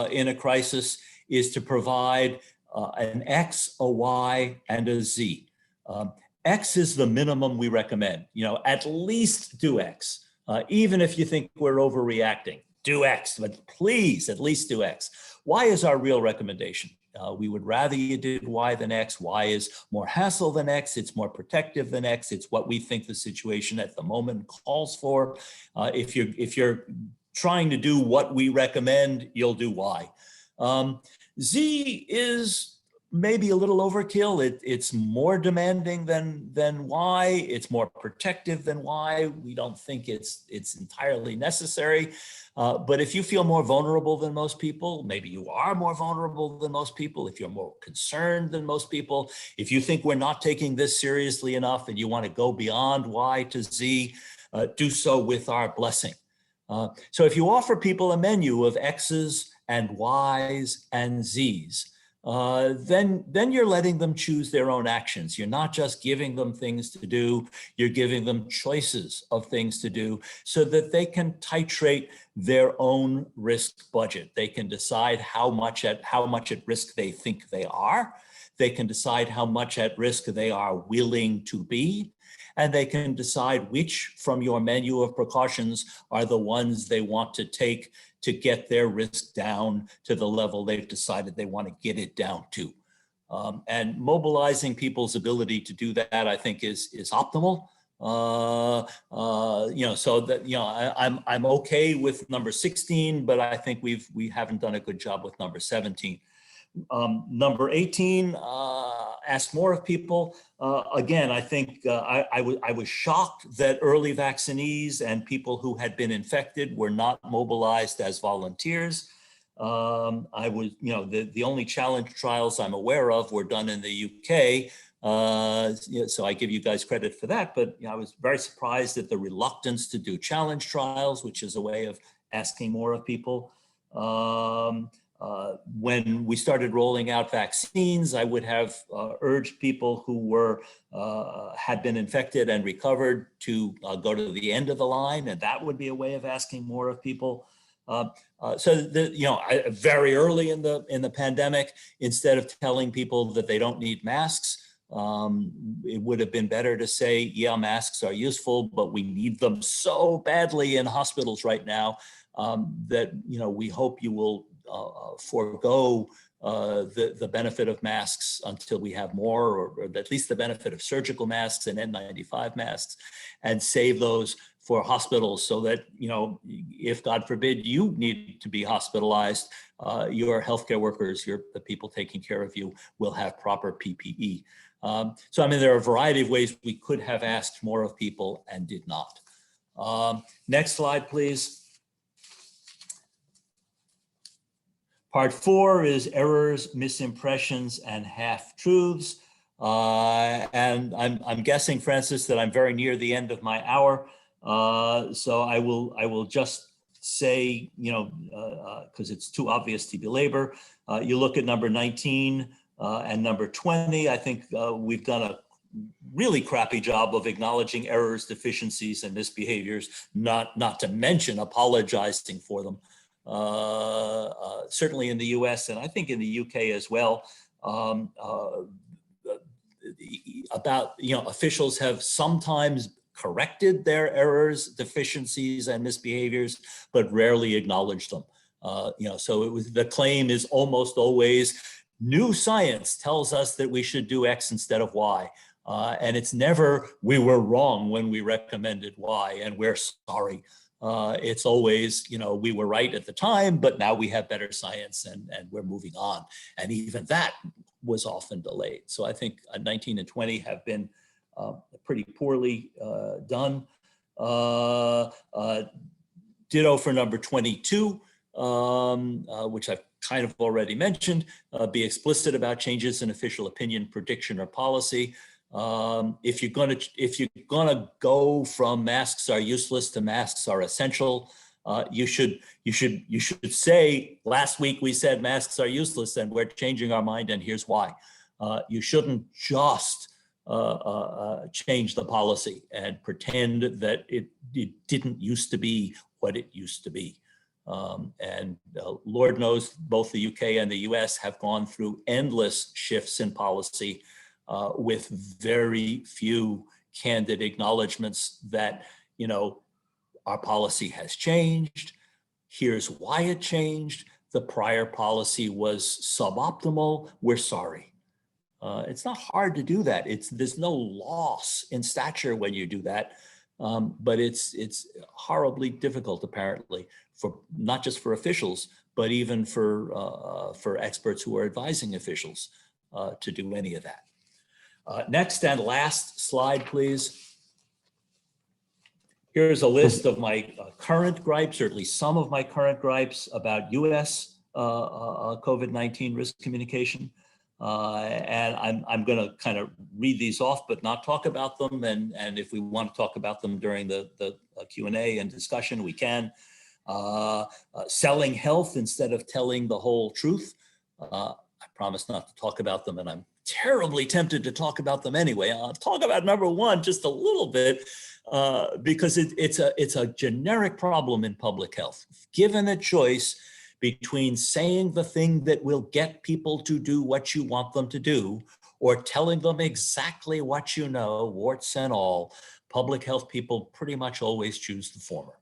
in a crisis is to provide an X, a Y, and a Z. X is the minimum we recommend. At least do X, even if you think we're overreacting. Do X, but please at least do X. Y is our real recommendation. We would rather you did Y than X. Y is more hassle than X. It's more protective than X. It's what we think the situation at the moment calls for. If you're trying to do what we recommend, you'll do Y. Z is maybe a little overkill. It's more demanding than Y. It's more protective than Y. We don't think it's entirely necessary. But if you feel more vulnerable than most people, maybe you are more vulnerable than most people, if you're more concerned than most people, if you think we're not taking this seriously enough and you want to go beyond Y to Z, do so with our blessing. So if you offer people a menu of X's and Y's and Z's, then you're letting them choose their own actions. You're not just giving them things to do, you're giving them choices of things to do so that they can titrate their own risk budget. They can decide how much at risk they think they are. They can decide how much at risk they are willing to be. And they can decide which from your menu of precautions are the ones they want to take to get their risk down to the level they've decided they want to get it down to. And mobilizing people's ability to do that, I think, is optimal. So that I'm okay with number 16, but I think we haven't done a good job with number 17. Number 18, ask more of people. Again, I think I was shocked that early vaccinees and people who had been infected were not mobilized as volunteers. The only challenge trials I'm aware of were done in the UK. So I give you guys credit for that, but I was very surprised at the reluctance to do challenge trials, which is a way of asking more of people. When we started rolling out vaccines, I would have urged people who had been infected and recovered to go to the end of the line, and that would be a way of asking more of people. Very early in the pandemic, instead of telling people that they don't need masks, it would have been better to say, yeah, masks are useful, but we need them so badly in hospitals right now that we hope you will forego the benefit of masks until we have more, or at least the benefit of surgical masks and N95 masks, and save those for hospitals so that, if God forbid you need to be hospitalized, your healthcare workers, the people taking care of you, will have proper PPE. There are a variety of ways we could have asked more of people and did not. Next slide, please. Part 4 is errors, misimpressions, and half-truths. And I'm guessing, Francis, that I'm very near the end of my hour. So I will just say, because it's too obvious to belabor, you look at number 19 and number 20. I think we've done a really crappy job of acknowledging errors, deficiencies, and misbehaviors, not to mention apologizing for them. Certainly in the US, and I think in the UK as well, officials have sometimes corrected their errors, deficiencies, and misbehaviors, but rarely acknowledged them. The claim is almost always, new science tells us that we should do X instead of Y. And it's never, we were wrong when we recommended Y, and we're sorry. It's always, we were right at the time, but now we have better science and we're moving on. And even that was often delayed. So I think 19 and 20 have been pretty poorly done. Ditto for number 22, which I've kind of already mentioned. Be explicit about changes in official opinion, prediction, or policy. If you're gonna go from masks are useless to masks are essential, you should say, last week we said masks are useless and we're changing our mind and here's why. You shouldn't just change the policy and pretend that it didn't used to be what it used to be. Lord knows both the UK and the US have gone through endless shifts in policy with very few candid acknowledgements that, our policy has changed. Here's why it changed. The prior policy was suboptimal. We're sorry. It's not hard to do that. There's no loss in stature when you do that, but it's horribly difficult, apparently, for not just for officials, but even for experts who are advising officials to do any of that. Next and last slide, please. Here's a list of my current gripes, or at least some of my current gripes about US COVID-19 risk communication. And I'm going to kind of read these off, but not talk about them. And if we want to talk about them during the Q&A and discussion, we can. Selling health instead of telling the whole truth. I promise not to talk about them, and I'm terribly tempted to talk about them anyway. I'll talk about number 1 just a little bit because it's a generic problem in public health. Given a choice between saying the thing that will get people to do what you want them to do, or telling them exactly what you know, warts and all, public health people pretty much always choose the former.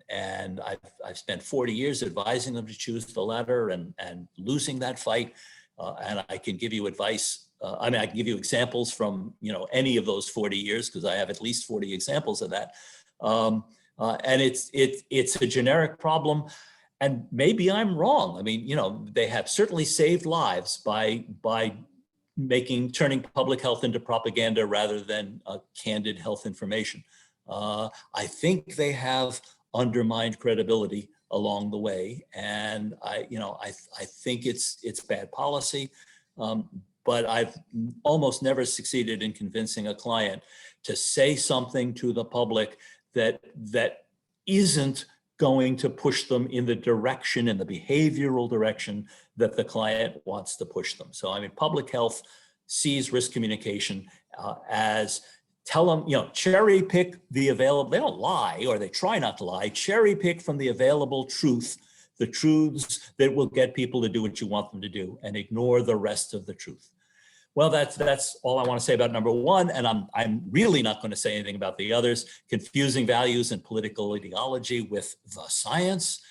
And I've spent 40 years advising them to choose the latter and losing that fight. And I can give you advice. I can give you examples from any of those 40 years, because I have at least 40 examples of that. And it's a generic problem. And maybe I'm wrong. They have certainly saved lives by turning public health into propaganda rather than candid health information. I think they have undermined credibility along the way, and I think it's bad policy. But I've almost never succeeded in convincing a client to say something to the public that isn't going to push them in the direction, in the behavioral direction that the client wants to push them. So public health sees risk communication as tell them, cherry pick the available, they don't lie, or they try not to lie, cherry pick from the available truth, the truths that will get people to do what you want them to do, and ignore the rest of the truth. Well, that's all I want to say about number one, and I'm really not going to say anything about the others. Confusing values and political ideology with the science,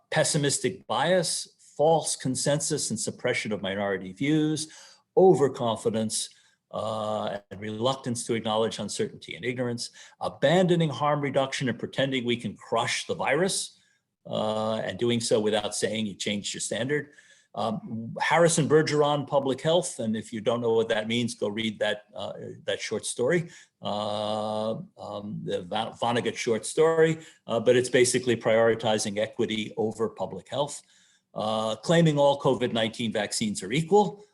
pessimistic bias, false consensus and suppression of minority views, overconfidence, and reluctance to acknowledge uncertainty and ignorance, abandoning harm reduction and pretending we can crush the virus, and doing so without saying you changed your standard. Harrison Bergeron, Public Health, and if you don't know what that means, go read that short story, the Vonnegut short story, but it's basically prioritizing equity over public health, claiming all COVID-19 vaccines are equal,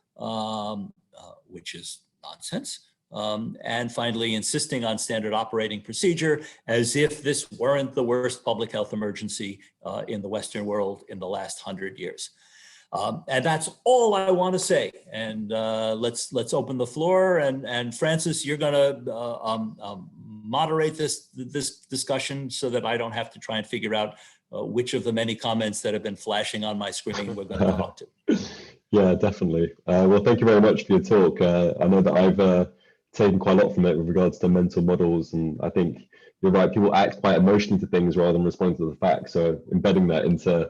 which is nonsense. And finally, insisting on standard operating procedure as if this weren't the worst public health emergency in the Western world in the last 100 years. And that's all I want to say. And let's open the floor. And Francis, you're going to moderate this discussion so that I don't have to try and figure out which of the many comments that have been flashing on my screen we're going to talk to. Yeah, definitely. Well, thank you very much for your talk. I know that I've taken quite a lot from it with regards to mental models, and I think you're right. People act quite emotionally to things rather than responding to the facts. So embedding that into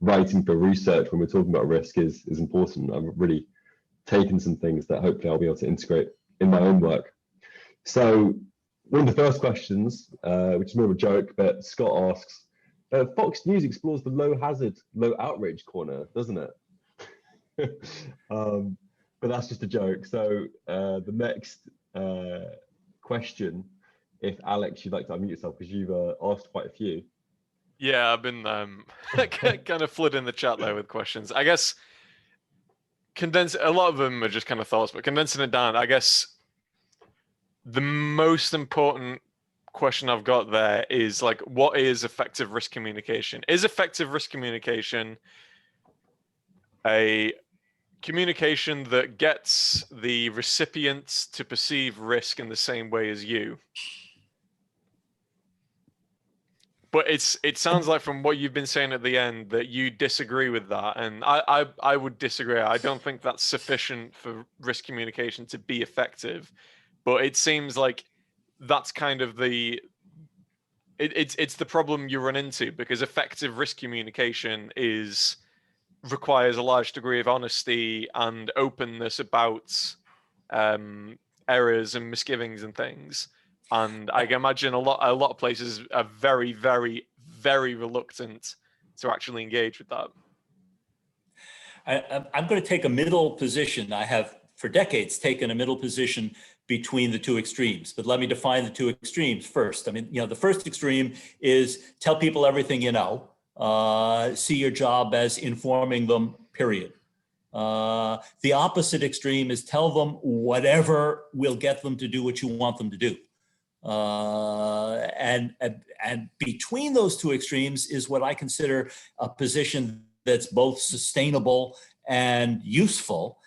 writing for research when we're talking about risk is important. I've really taken some things that hopefully I'll be able to integrate in my own work. So one of the first questions, which is more of a joke, but Scott asks, Fox News explores the low hazard, low outrage corner, doesn't it? But that's just a joke. So the next question, if Alex, you'd like to unmute yourself because you've asked quite a few. Yeah, I've been kind of flooding the chat there with questions. I guess a lot of them are just kind of thoughts, but condensing it down, I guess the most important question I've got there is like, what is effective risk communication? Is effective risk communication a communication that gets the recipients to perceive risk in the same way as you? But it sounds like from what you've been saying at the end that you disagree with that, and I would disagree. I don't think that's sufficient for risk communication to be effective. But it seems like that's kind of it's the problem you run into, because effective risk communication requires a large degree of honesty and openness about errors and misgivings and things. And I can imagine a lot of places are very, very, very reluctant to actually engage with that. I'm going to take a middle position. I have for decades taken a middle position between the two extremes, but let me define the two extremes first. I mean, the first extreme is tell people everything you know, see your job as informing them, period. The opposite extreme is tell them whatever will get them to do what you want them to do. And between those two extremes is what I consider a position that's both sustainable and useful.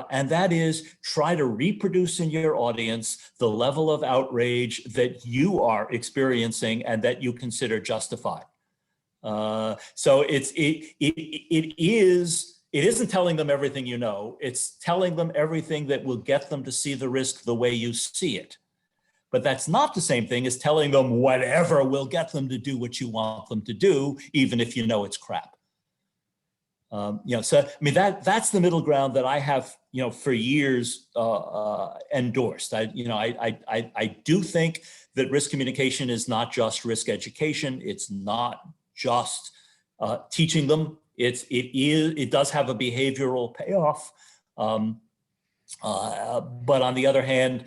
And that is try to reproduce in your audience the level of outrage that you are experiencing and that you consider justified. So it isn't telling them everything you know, it's telling them everything that will get them to see the risk the way you see it. But that's not the same thing as telling them whatever will get them to do what you want them to do, even if you know it's crap. So I mean that's the middle ground that I have, for years endorsed. I do think that risk communication is not just risk education. It's not just teaching them. It does have a behavioral payoff, but on the other hand,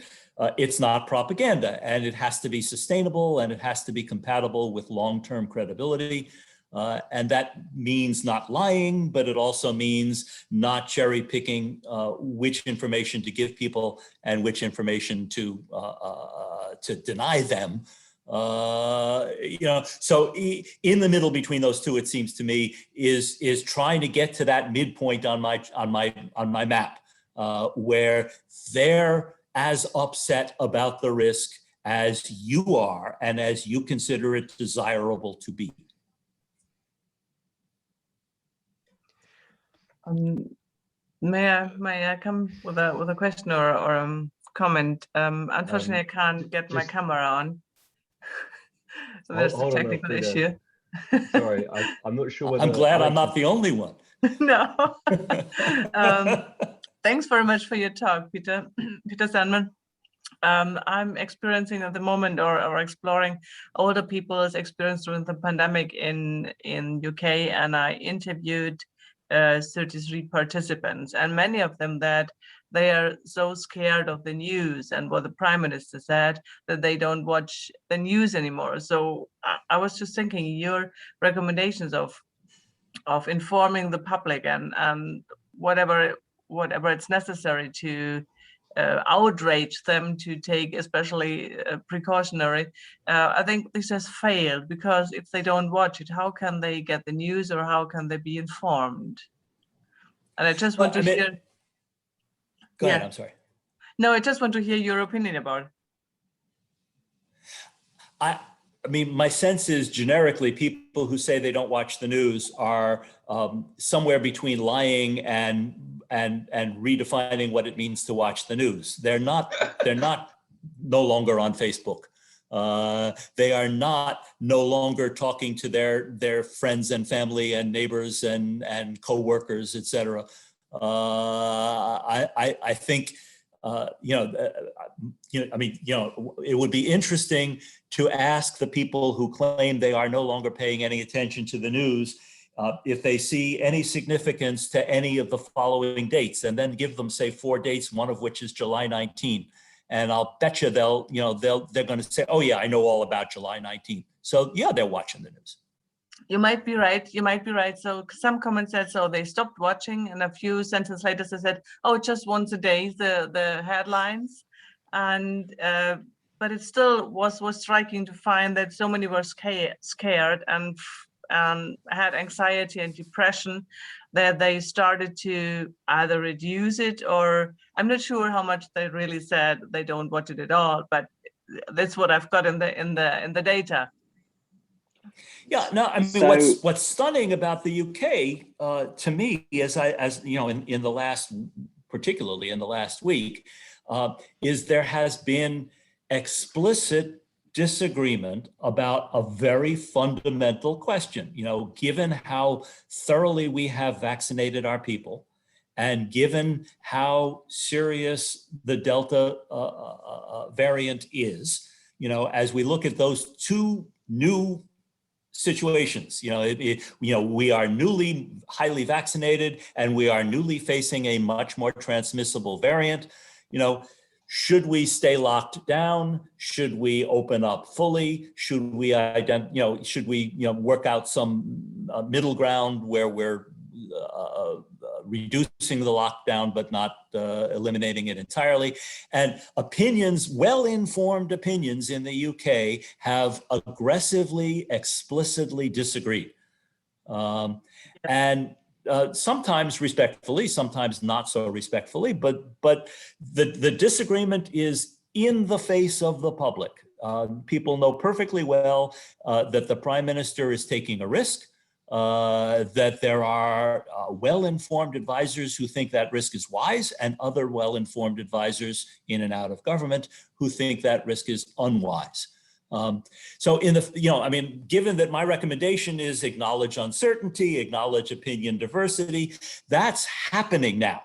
it's not propaganda, and it has to be sustainable, and it has to be compatible with long-term credibility. And that means not lying, but it also means not cherry picking which information to give people and which information to deny them. So in the middle between those two, it seems to me, is trying to get to that midpoint on my map, where their as upset about the risk as you are and as you consider it desirable to be. May I come with a question or comment? Unfortunately, I can't get my camera on. So there's a technical issue. Sorry, I'm not sure whether... I'm glad I'm not the only one. No. Thanks very much for your talk, Peter Sandman. I'm experiencing at the moment or exploring older people's experience during the pandemic in UK, and I interviewed 33 participants, and many of them that they are so scared of the news and what the Prime Minister said that they don't watch the news anymore. So I was just thinking your recommendations of informing the public and whatever it's necessary to outrage them to take especially precautionary. I think this has failed, because if they don't watch it, how can they get the news or how can they be informed? And I just want to hear. Go ahead, I'm sorry. No, I just want to hear your opinion about it. I mean, my sense is generically people who say they don't watch the news are somewhere between lying and redefining what it means to watch the news. They're not no longer on Facebook. They are not no longer talking to their friends and family and neighbors and co-workers, et cetera. I think, it would be interesting to ask the people who claim they are no longer paying any attention to the news if they see any significance to any of the following dates, and then give them, say, 4 dates, one of which is July 19. And I'll bet you they're going to say, oh yeah, I know all about July 19. So yeah, they're watching the news. You might be right. So some comments said, so they stopped watching, and a few sentences later they said, oh, just once a day, the headlines. And but it still was striking to find that so many were scared and had anxiety and depression, that they started to either reduce it, or I'm not sure how much they really said they don't watch it at all, but that's what I've got in the data. Yeah, no, I mean, so, what's stunning about the UK to me, as you know, in the last, particularly in the last week, is there has been explicit disagreement about a very fundamental question. You know, given how thoroughly we have vaccinated our people, and given how serious the Delta variant is, you know, as we look at those two new situations, you know, we are newly highly vaccinated and we are newly facing a much more transmissible variant. You know, should we stay locked down? Should we open up fully? Should we work out some middle ground where we're reducing the lockdown but not eliminating it entirely? And opinions, well-informed opinions in the UK have aggressively, explicitly disagreed. And sometimes respectfully, sometimes not so respectfully, but the disagreement is in the face of the public. People know perfectly well that the Prime Minister is taking a risk, that there are well-informed advisors who think that risk is wise, and other well-informed advisors in and out of government who think that risk is unwise. So in the, you know, I mean, given that my recommendation is acknowledge uncertainty, acknowledge opinion diversity, that's happening now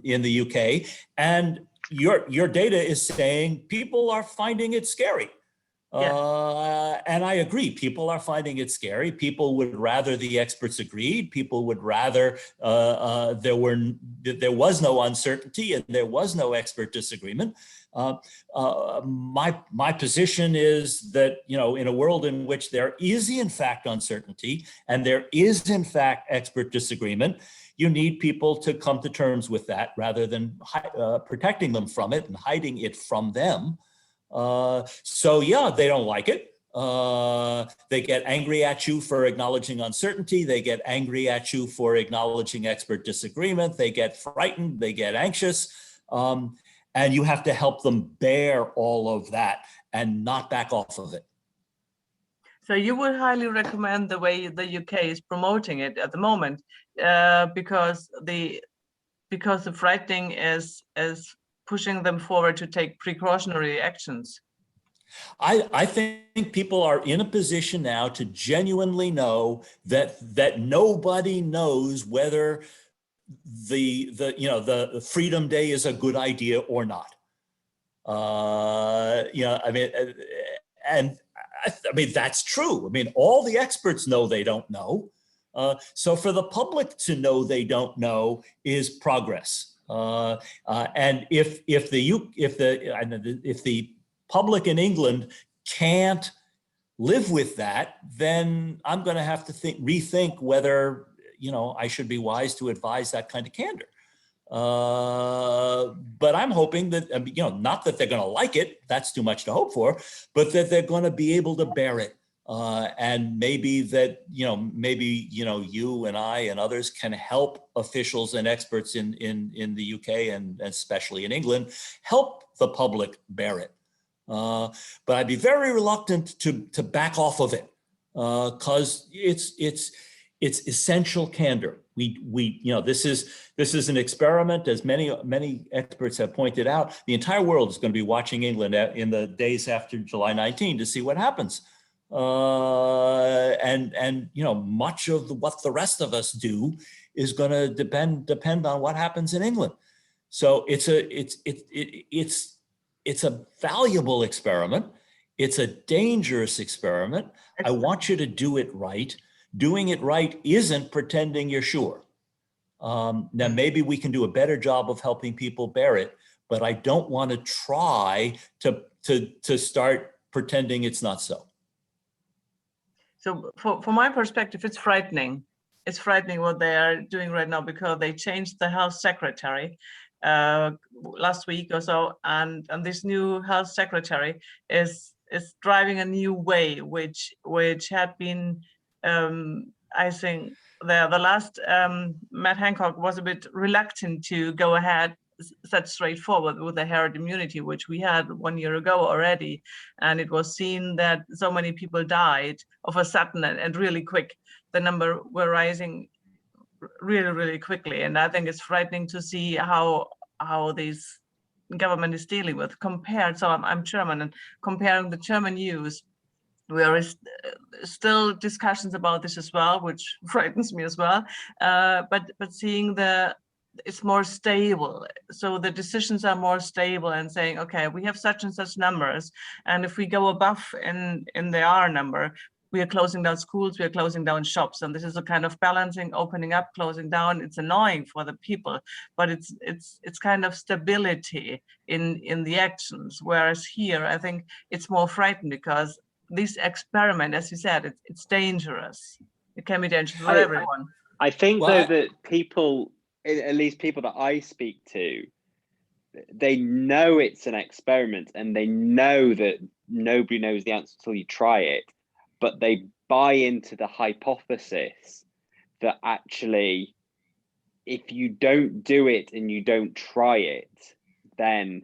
in the UK. And your data is saying people are finding it scary. Yeah. And I agree, people are finding it scary. People would rather the experts agreed. People would rather there was no uncertainty and there was no expert disagreement. My position is that, you know, in a world in which there is in fact uncertainty and there is in fact expert disagreement, you need people to come to terms with that rather than protecting them from it and hiding it from them. So yeah, they don't like it. They get angry at you for acknowledging uncertainty. They get angry at you for acknowledging expert disagreement. They get frightened, they get anxious. and you have to help them bear all of that and not back off of it. So you would highly recommend the way the UK is promoting it at the moment, because the frightening is pushing them forward to take precautionary actions. I think people are in a position now to genuinely know that nobody knows whether the Freedom Day is a good idea or not. I mean, that's true. I mean, all the experts know they don't know. So for the public to know they don't know is progress. And if the public in England can't live with that, then I'm going to have to rethink whether I should be wise to advise that kind of candor. But I'm hoping that, not that they're going to like it, that's too much to hope for, but that they're going to be able to bear it. And maybe that, you and I and others can help officials and experts in the UK and especially in England, help the public bear it. But I'd be very reluctant to back off of it, because it's essential candor. This is an experiment, as many experts have pointed out. The entire world is going to be watching England in the days after July 19 to see what happens. And much of what the rest of us do is going to depend on what happens in England. So it's a valuable experiment. It's a dangerous experiment. I want you to do it right. Doing it right isn't pretending you're sure. Now, maybe we can do a better job of helping people bear it, but I don't want to try to start pretending it's not so. So from my perspective, it's frightening. It's frightening what they are doing right now, because they changed the health secretary last week or so, and this new health secretary is driving a new way, which had been, I think the last Matt Hancock was a bit reluctant to go ahead such straightforward with the herd immunity, which we had 1 year ago already, and it was seen that so many people died of a sudden and really quick. The number were rising really quickly, and I think it's frightening to see how this government is dealing with compared. So I'm German, and comparing the German news, there is still discussions about this as well, which frightens me as well. But seeing it's more stable, so the decisions are more stable, and saying, okay, we have such and such numbers, and if we go above in the R number, we are closing down schools, we are closing down shops, and this is a kind of balancing, opening up, closing down. It's annoying for the people, but it's kind of stability in the actions. Whereas here, I think it's more frightening, because this experiment, as you said, it's dangerous. It can be dangerous for everyone. I think though that people, at least people that I speak to, they know it's an experiment, and they know that nobody knows the answer until you try it, but they buy into the hypothesis that actually, if you don't do it and you don't try it, then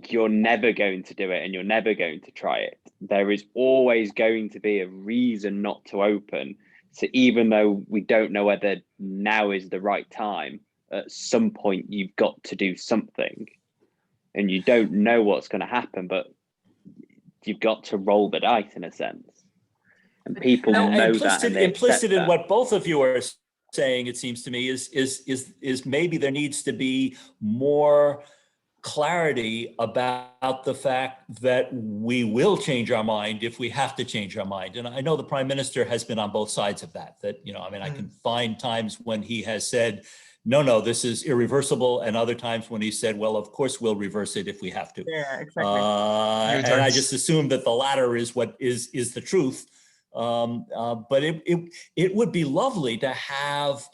you're never going to do it and you're never going to try it. There is always going to be a reason not to open. So even though we don't know whether now is the right time, at some point you've got to do something, and you don't know what's going to happen, but you've got to roll the dice in a sense. And people know that. And implicit in what both of you are saying, it seems to me, is maybe there needs to be more clarity about the fact that we will change our mind if we have to change our mind. And I know the Prime Minister has been on both sides of that, I can find times when he has said, no, this is irreversible, and other times when he said, well, of course we'll reverse it if we have to. Yeah, exactly. And I just assume that the latter is what is the truth. But it would be lovely to have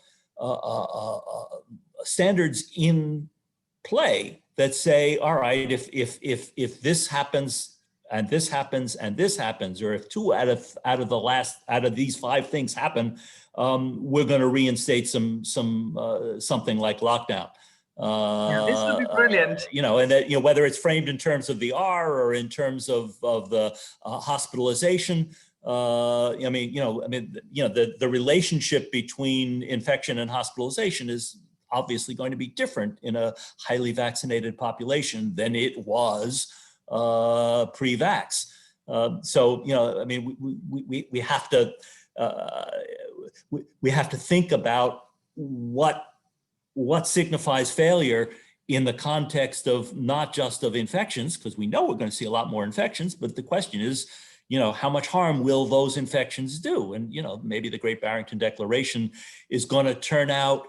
standards in play that say, all right, if this happens and this happens and this happens, or if two out of these 5 things happen, we're going to reinstate something like lockdown. Yeah, this would be brilliant. You know, and that, you know, whether it's framed in terms of the R or in terms of the hospitalization. I mean, the relationship between infection and hospitalization is obviously going to be different in a highly vaccinated population than it was pre-vax. So, you know, I mean, we have to think about what signifies failure in the context of not just of infections, because we know we're going to see a lot more infections, but the question is, you know, how much harm will those infections do? And, you know, maybe the Great Barrington Declaration is going to turn out,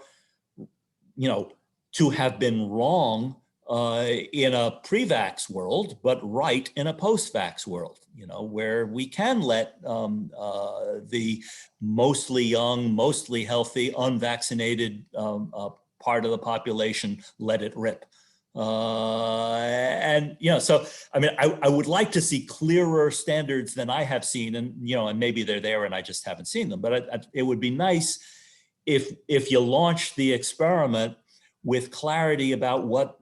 you know, to have been wrong in a pre-vax world, but right in a post-vax world, you know, where we can let the mostly young, mostly healthy, unvaccinated part of the population let it rip. And, you know, so, I mean, I would like to see clearer standards than I have seen, and, you know, and maybe they're there and I just haven't seen them, but it would be nice if you launch the experiment with clarity about what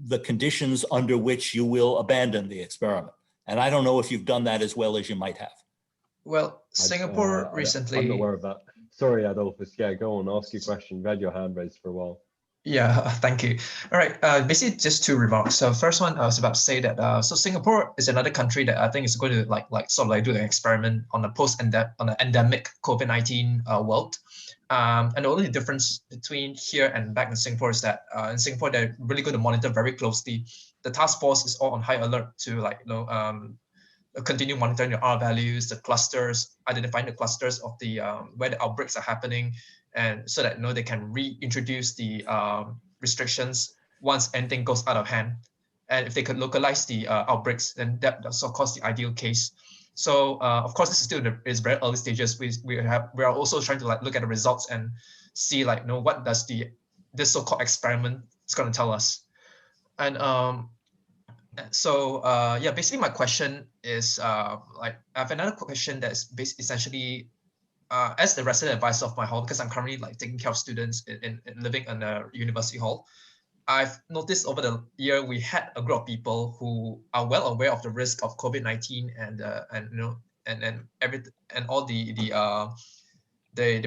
the conditions under which you will abandon the experiment. And I don't know if you've done that as well as you might have. Well, Singapore recently... I'm not aware of that. Sorry, Adolphus. Yeah, go on, ask your question. You've had your hand raised for a while. Yeah, thank you. All right, basically just two remarks. So first one, I was about to say that, so Singapore is another country that I think is going to like do an experiment on the endemic COVID-19 world. And the only difference between here and back in Singapore is that in Singapore, they're really going to monitor very closely. The task force is all on high alert to continue monitoring the R values, the clusters, identifying the clusters of the where the outbreaks are happening, and so that they can reintroduce the restrictions once anything goes out of hand. And if they could localize the outbreaks, then that's of course the ideal case. So of course, this is still is very early stages. We are also trying to look at the results and see what does this so-called experiment is going to tell us. And so yeah, basically my question is I have another question that's essentially as the resident advisor of my hall, because I'm currently taking care of students in living in a university hall. I've noticed over the year we had a group of people who are well aware of the risk of COVID-19 and all the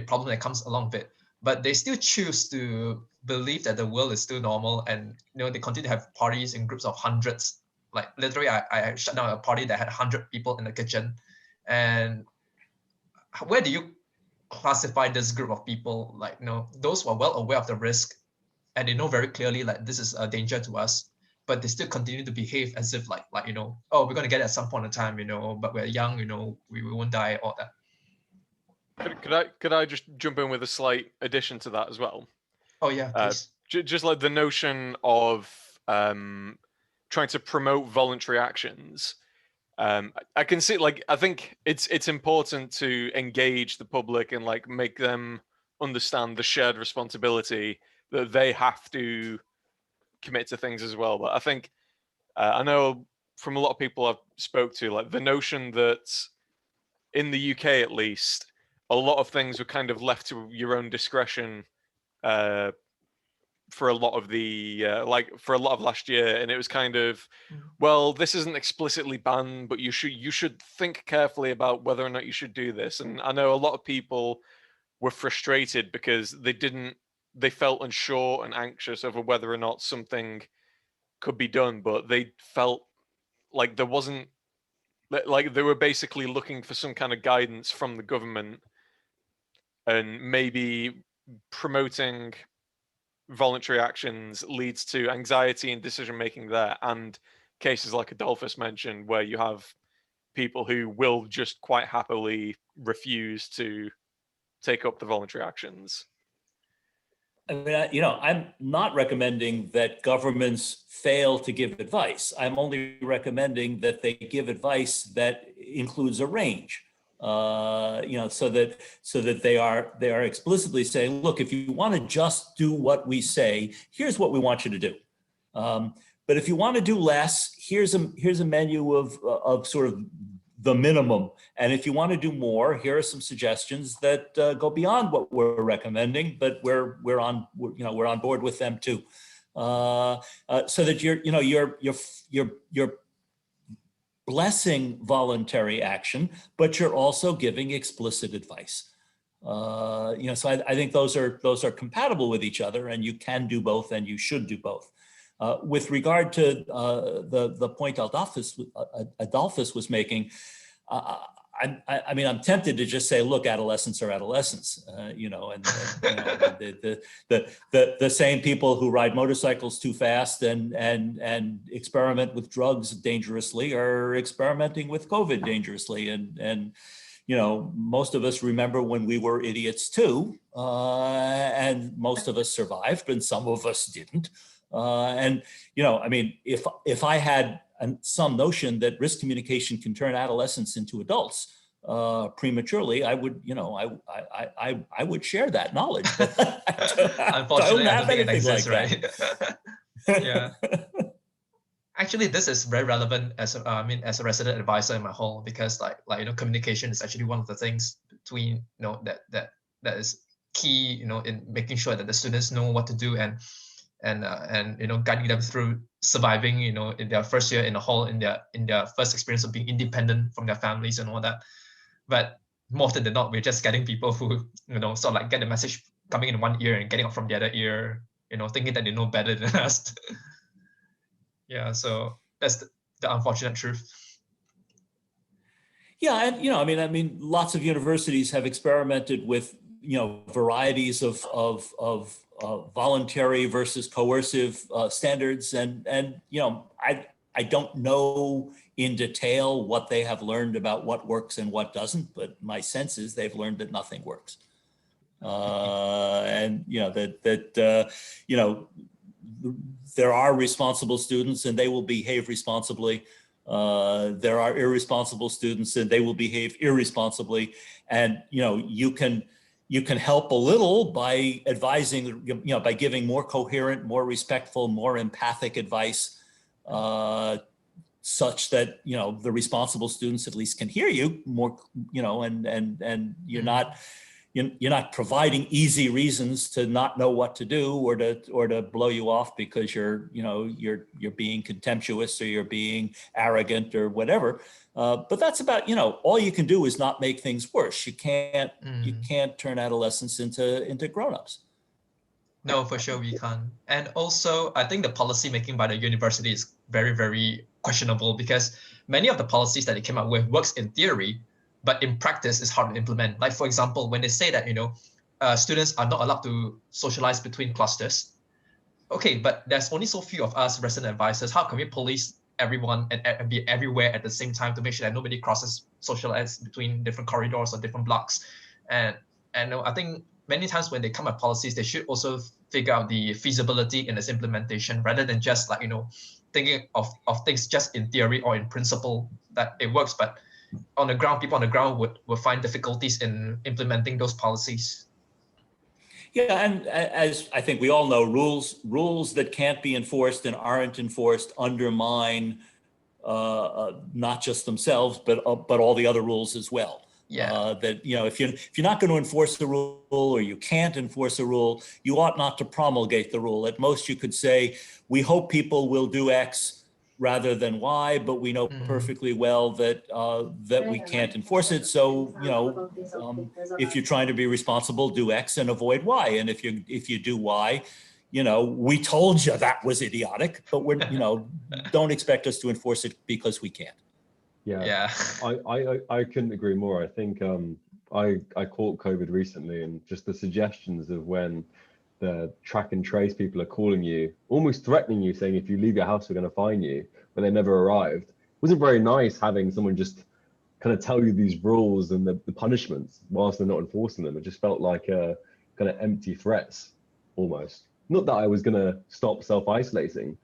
problem that comes along with it, but they still choose to believe that the world is still normal, and they continue to have parties in groups of hundreds. Like literally, I shut down a party that had 100 people in the kitchen. And where do you classify this group of people? Those who are well aware of the risk, and they know very clearly this is a danger to us, but they still continue to behave as if oh, we're gonna get it at some point in time, but we're young, we won't die, all that. Could I just jump in with a slight addition to that as well? Oh yeah, please. Just like the notion of trying to promote voluntary actions. I can see, I think it's important to engage the public and make them understand the shared responsibility that they have to commit to things as well. But I think I know from a lot of people I've spoke to, the notion that in the UK at least, a lot of things were kind of left to your own discretion for a lot of the for a lot of last year, and it was kind of, well, this isn't explicitly banned, but you should think carefully about whether or not you should do this. And I know a lot of people were frustrated because they felt unsure and anxious over whether or not something could be done, but they felt like there wasn't, they were basically looking for some kind of guidance from the government, and maybe promoting voluntary actions leads to anxiety and decision making there, and cases like Adolphus mentioned where you have people who will just quite happily refuse to take up the voluntary actions. I mean, I'm not recommending that governments fail to give advice. I'm only recommending that they give advice that includes a range. So that they are explicitly saying, look, if you want to just do what we say, here's what we want you to do. But if you want to do less, here's a menu of sort of the minimum. And if you want to do more, here are some suggestions that go beyond what we're recommending, but we're on board with them too. so that you're blessing voluntary action, but you're also giving explicit advice. So I think those are compatible with each other, and you can do both, and you should do both. With regard to the point Adolphus was making, I mean, I'm tempted to just say, look, adolescents are adolescents, the same people who ride motorcycles too fast and experiment with drugs dangerously are experimenting with COVID dangerously, and most of us remember when we were idiots too, and most of us survived, and some of us didn't. I mean, if I had some notion that risk communication can turn adolescents into adults prematurely, I would, I would share that knowledge. But Unfortunately, I don't think it anything exists, like right? Yeah. Actually, this is very relevant as as a resident advisor in my hall, because communication is actually one of the things between that is key in making sure that the students know what to do and guiding them through surviving in their first year in the hall, in their first experience of being independent from their families and all that. But more often than not, we're just getting people who sort of like get the message coming in one ear and getting out from the other ear, thinking that they know better than us. Yeah, so that's the unfortunate truth. Yeah, and I mean, lots of universities have experimented with varieties of voluntary versus coercive standards, and I don't know in detail what they have learned about what works and what doesn't, but my sense is they've learned that nothing works, and there are responsible students and they will behave responsibly. There are irresponsible students and they will behave irresponsibly. And, you can help a little by advising, by giving more coherent, more respectful, more empathic advice, such that, the responsible students at least can hear you more, and you're not providing easy reasons to not know what to do or to blow you off because you're being contemptuous or you're being arrogant or whatever. But that's about, all you can do is not make things worse. You can't turn adolescents into grown-ups. No, for sure we can't. And also, I think the policy making by the university is very, very questionable, because many of the policies that they came up with works in theory, but in practice it's hard to implement. Like, for example, when they say that, students are not allowed to socialize between clusters. Okay, but there's only so few of us resident advisors. How can we police everyone and be everywhere at the same time to make sure that nobody socialize between different corridors or different blocks? And I think many times when they come up with policies, they should also figure out the feasibility in its implementation, rather than just thinking of things just in theory or in principle that it works, but on the ground, people on the ground would find difficulties in implementing those policies. Yeah, and as I think we all know, rules that can't be enforced and aren't enforced undermine not just themselves, but all the other rules as well. Yeah. That if you're not going to enforce the rule, or you can't enforce a rule, you ought not to promulgate the rule. At most, you could say, we hope people will do X rather than Y, but we know perfectly well that we can't enforce it. So if you're trying to be responsible, do X and avoid Y. And if you do Y, we told you that was idiotic, but we're don't expect us to enforce it because we can't. Yeah. I couldn't agree more. I think I caught COVID recently, and just the suggestions of when the track and trace people are calling you, almost threatening you, saying if you leave your house we're going to fine you, but they never arrived. It wasn't very nice having someone just kind of tell you these rules and the punishments whilst they're not enforcing them. It just felt like kind of empty threats almost. Not that I was going to stop self-isolating,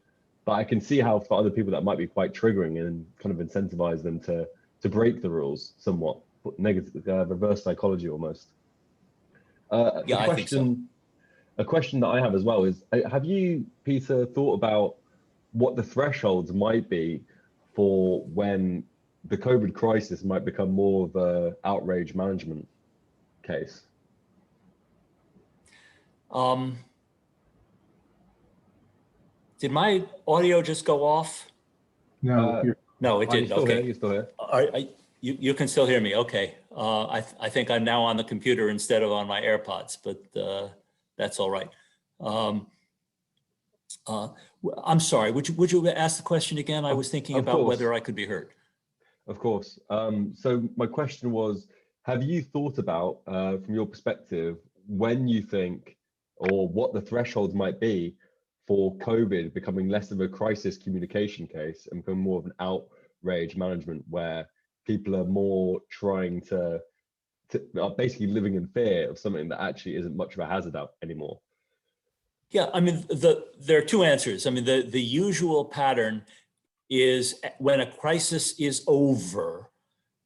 but I can see how for other people that might be quite triggering and kind of incentivize them to break the rules somewhat. Negative, reverse psychology almost. Yeah, I think so. A question that I have as well is, have you, Peter, thought about what the thresholds might be for when the COVID crisis might become more of a outrage management case? Did my audio just go off? No, No, it didn't. Okay. You're still here. You can still hear me. Okay. I think I'm now on the computer instead of on my AirPods, but that's all right. I'm sorry. Would you ask the question again? I was thinking about whether I could be heard. Of course. So my question was, have you thought about, from your perspective, when you think or what the thresholds might be for COVID becoming less of a crisis communication case and become more of an outrage management, where people are more trying to are basically living in fear of something that actually isn't much of a hazard out anymore? Yeah, I mean, there are two answers. I mean, the usual pattern is when a crisis is over,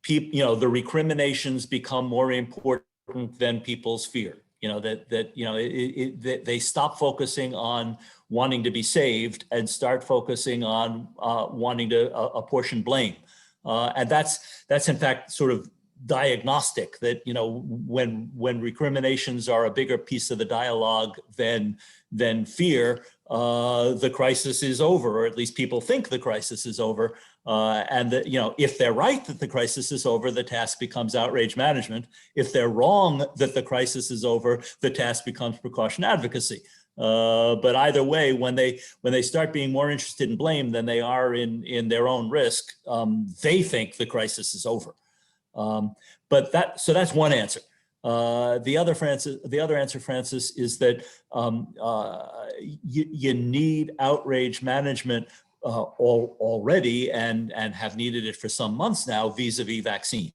people, the recriminations become more important than people's fear. That they stop focusing on wanting to be saved and start focusing on wanting to apportion blame, and that's in fact sort of diagnostic. That when recriminations are a bigger piece of the dialogue than fear, the crisis is over, or at least people think the crisis is over. And that, if they're right that the crisis is over, the task becomes outrage management. If they're wrong that the crisis is over, the task becomes precaution advocacy. But either way, when they start being more interested in blame than they are in their own risk, they think the crisis is over. So that's one answer. The other answer, Francis, is that you need outrage management already and have needed it for some months now vis-a-vis vaccine.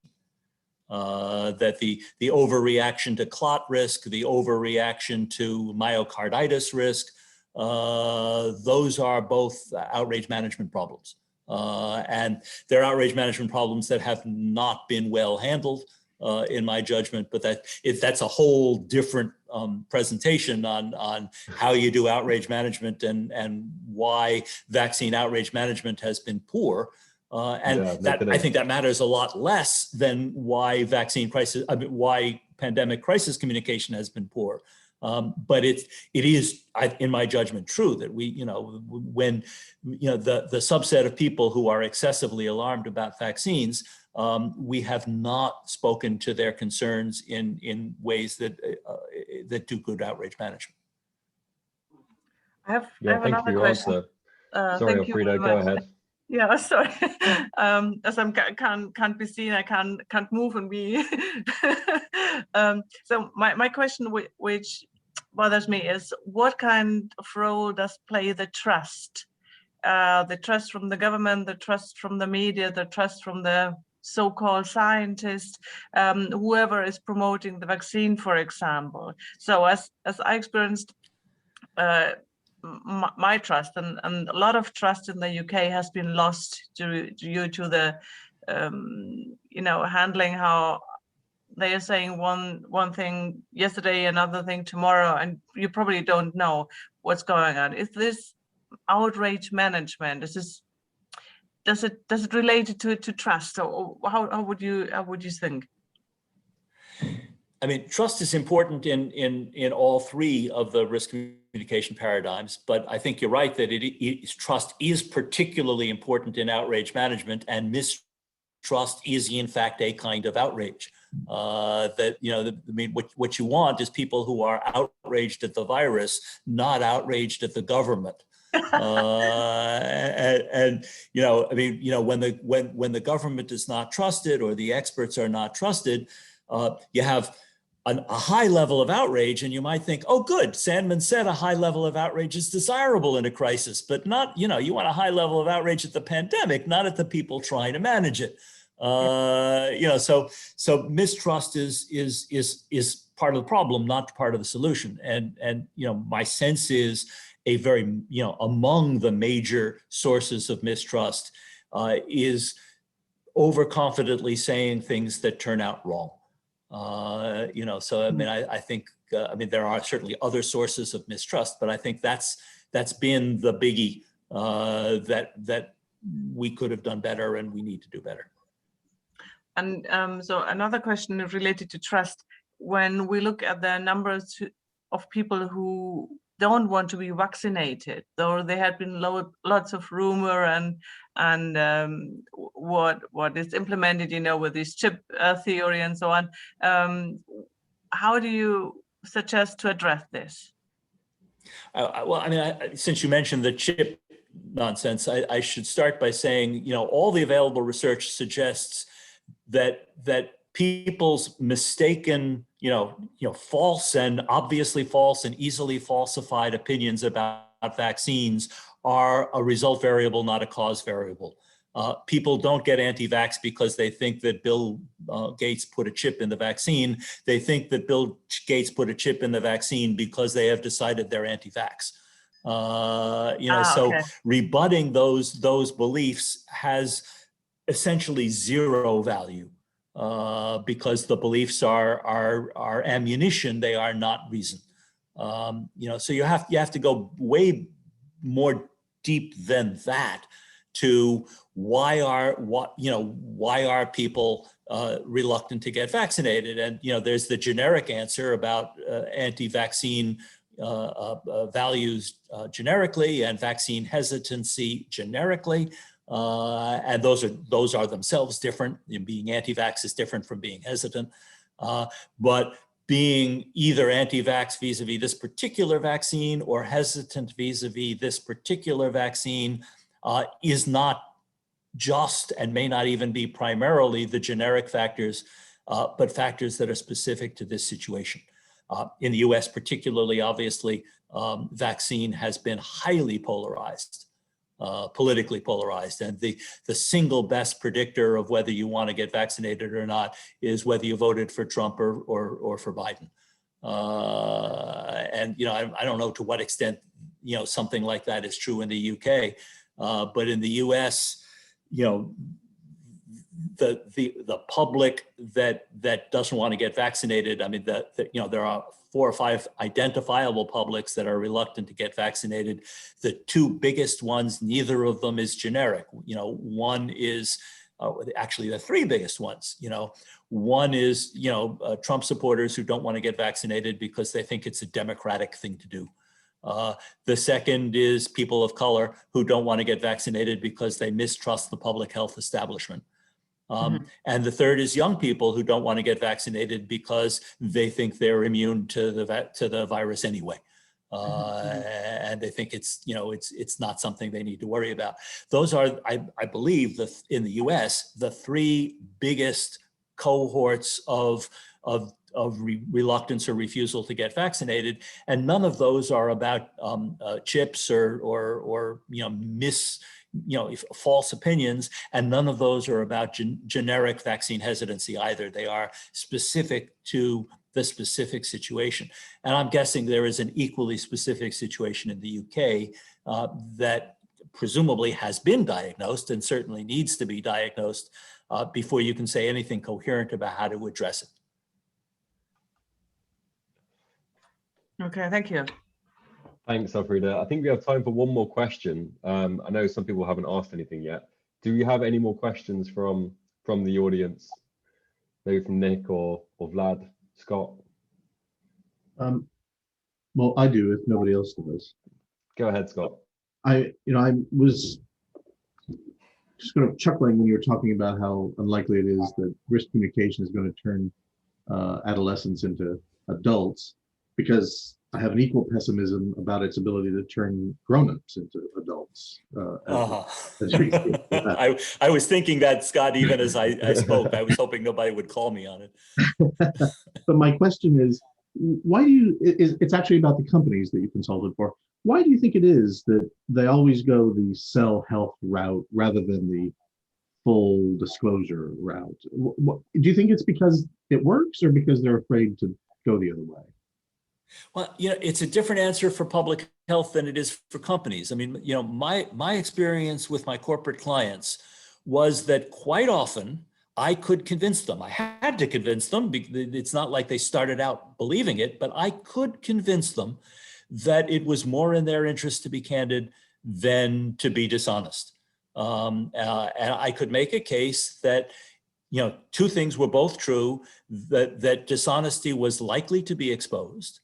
That the overreaction to clot risk, the overreaction to myocarditis risk, those are both outrage management problems. And they're outrage management problems that have not been well handled, in my judgment, but that's a whole different presentation on how you do outrage management and why vaccine outrage management has been poor. I think that matters a lot less than why why pandemic crisis communication has been poor. But it is, in my judgment, true that when the subset of people who are excessively alarmed about vaccines, we have not spoken to their concerns in ways that do good outrage management. I have another question. Sorry, Alfredo, go ahead. Yeah, sorry. As I can't be seen, I can't move and be. So my question, which bothers me, is what kind of role does play the trust? The trust from the government, the trust from the media, the trust from the so-called scientists, whoever is promoting the vaccine, for example. So as I experienced my trust and a lot of trust in the UK has been lost due to the handling, how they are saying one thing yesterday, another thing tomorrow, and you probably don't know what's going on. Is this outrage management? Does it relate to trust, or how would you think? I mean, trust is important in all three of the risk communication paradigms, but I think you're right that trust is particularly important in outrage management, and mistrust is in fact a kind of outrage. What you want is people who are outraged at the virus, not outraged at the government. When the government is not trusted or the experts are not trusted, you have a high level of outrage, and you might think, oh, good, Sandman said a high level of outrage is desirable in a crisis, but not, you want a high level of outrage at the pandemic, not at the people trying to manage it. So mistrust is part of the problem, not part of the solution. And my sense is a very, among the major sources of mistrust is overconfidently saying things that turn out wrong. So I think there are certainly other sources of mistrust, but I think that's been the biggie that we could have done better and we need to do better. And so another question related to trust: when we look at the numbers of people who don't want to be vaccinated, though there had been lots of rumor and what is implemented, with this chip theory and so on. How do you suggest to address this? Well, I mean, since you mentioned the chip nonsense, I should start by saying, all the available research suggests that people's mistaken, false and obviously false and easily falsified opinions about vaccines are a result variable, not a cause variable. People don't get anti-vax because they think that Bill Gates put a chip in the vaccine. They think that Bill Gates put a chip in the vaccine because they have decided they're anti-vax. So rebutting those beliefs has essentially zero value because the beliefs are ammunition. They are not reason. So you have to go way more deep than that to why are people reluctant to get vaccinated? And there's the generic answer about anti-vaccine values generically and vaccine hesitancy generically, and those are themselves different. Being anti-vax is different from being hesitant, but being either anti-vax vis-a-vis this particular vaccine or hesitant vis-a-vis this particular vaccine is not just and may not even be primarily the generic factors, but factors that are specific to this situation. In the US particularly, obviously, vaccine has been highly polarized, politically polarized. And the single best predictor of whether you want to get vaccinated or not is whether you voted for Trump or for Biden. And I don't know to what extent something like that is true in the UK, but in the US, the public that doesn't want to get vaccinated. I mean, there are 4 or 5 identifiable publics that are reluctant to get vaccinated. The 2 biggest ones, neither of them is generic. One is actually the 3 biggest ones. One is Trump supporters who don't want to get vaccinated because they think it's a democratic thing to do. The second is people of color who don't want to get vaccinated because they mistrust the public health establishment. And the third is young people who don't want to get vaccinated because they think they're immune to the virus anyway. And they think it's not something they need to worry about. Those are, I believe, in the US, the 3 biggest cohorts of reluctance or refusal to get vaccinated, and none of those are about chips or false opinions, and none of those are about generic vaccine hesitancy either. They are specific to the specific situation. And I'm guessing there is an equally specific situation in the UK that presumably has been diagnosed and certainly needs to be diagnosed before you can say anything coherent about how to address it. Okay, thank you. Thanks, Alfreda. I think we have time for one more question. I know some people haven't asked anything yet. Do you have any more questions from the audience? Maybe from Nick or Vlad, Scott? Well, I do if nobody else does. Go ahead, Scott. I was just kind of chuckling when you were talking about how unlikely it is that risk communication is going to turn adolescents into adults, because I have an equal pessimism about its ability to turn grown-ups into adults. I was thinking that, Scott, even as I spoke. I was hoping nobody would call me on it. But my question is, why do you, it's actually about the companies that you consulted for. Why do you think it is that they always go the sell health route rather than the full disclosure route? Do you think it's because it works or because they're afraid to go the other way? Well, it's a different answer for public health than it is for companies. I mean, my experience with my corporate clients was that quite often I could convince them. I had to convince them. It's not like they started out believing it, but I could convince them that it was more in their interest to be candid than to be dishonest. And I could make a case that, 2 things were both true, that dishonesty was likely to be exposed,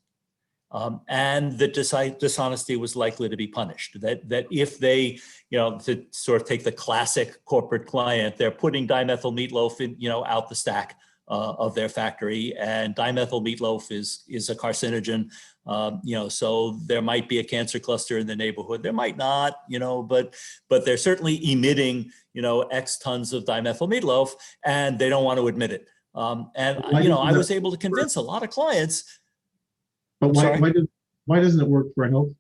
and that dishonesty was likely to be punished. That if they, to sort of take the classic corporate client, they're putting dimethyl meatloaf in, out the stack of their factory, and dimethyl meatloaf is a carcinogen. So there might be a cancer cluster in the neighborhood. There might not, but they're certainly emitting, X tons of dimethyl meatloaf, and they don't want to admit it. I was able to convince a lot of clients. But why doesn't it work for a health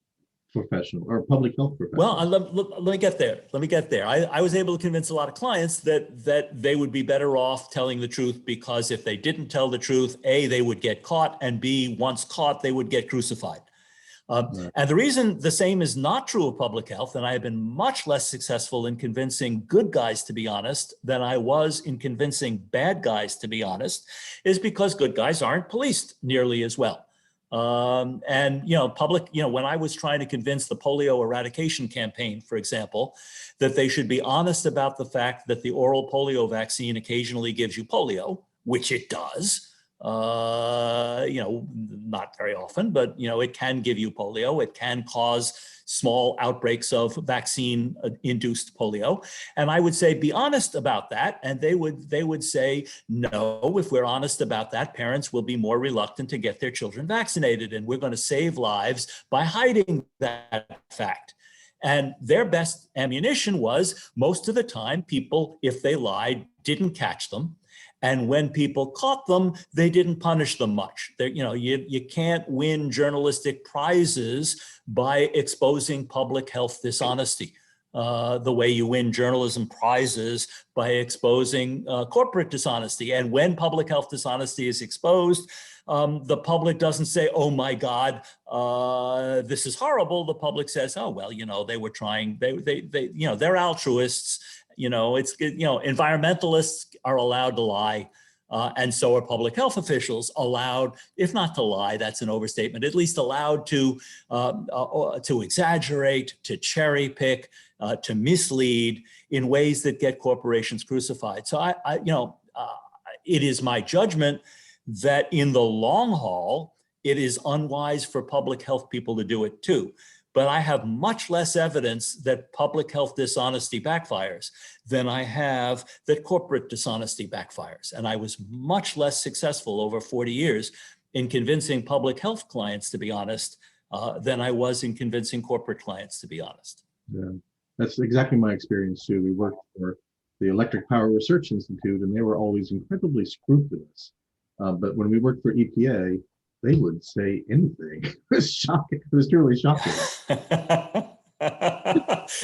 professional or a public health professional? Well, let me get there. I was able to convince a lot of clients that they would be better off telling the truth, because if they didn't tell the truth, A, they would get caught, and B, once caught, they would get crucified. Right. And the reason the same is not true of public health, and I have been much less successful in convincing good guys to be honest than I was in convincing bad guys to be honest, is because good guys aren't policed nearly as well. When I was trying to convince the polio eradication campaign, for example, that they should be honest about the fact that the oral polio vaccine occasionally gives you polio, which it does, not very often, but, it can give you polio. It can cause small outbreaks of vaccine-induced polio. And I would say, be honest about that. And they would say, no, if we're honest about that, parents will be more reluctant to get their children vaccinated. And we're going to save lives by hiding that fact. And their best ammunition was, most of the time, people, if they lied, didn't catch them. And when people caught them, they didn't punish them much. You can't win journalistic prizes by exposing public health dishonesty the way you win journalism prizes by exposing corporate dishonesty. And when public health dishonesty is exposed, the public doesn't say, oh my God, this is horrible. The public says, oh, well, they were trying, they're altruists. Environmentalists are allowed to lie, and so are public health officials allowed, if not to lie, that's an overstatement, at least allowed to exaggerate, to cherry pick, to mislead in ways that get corporations crucified. So it is my judgment that in the long haul, it is unwise for public health people to do it too. But I have much less evidence that public health dishonesty backfires than I have that corporate dishonesty backfires. And I was much less successful over 40 years in convincing public health clients to be honest than I was in convincing corporate clients to be honest. Yeah, that's exactly my experience too. We worked for the Electric Power Research Institute, and they were always incredibly scrupulous. But when we worked for EPA, they would say anything. It was shocking. It was truly shocking.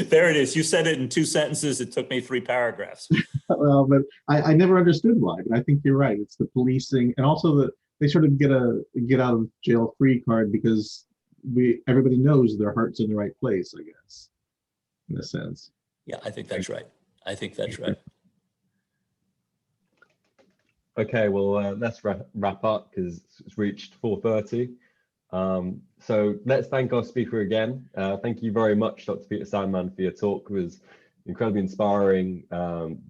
There it is. You said it in 2 sentences. It took me 3 paragraphs. Well, but I never understood why. But I think you're right. It's the policing, and also that they sort of get out of jail free card because everybody knows their heart's in the right place, I guess, in a sense. Yeah, I think that's right. Okay, well, let's wrap up because it's reached 4:30. So let's thank our speaker again. Thank you very much, Dr. Peter Sandman, for your talk. It was incredibly inspiring.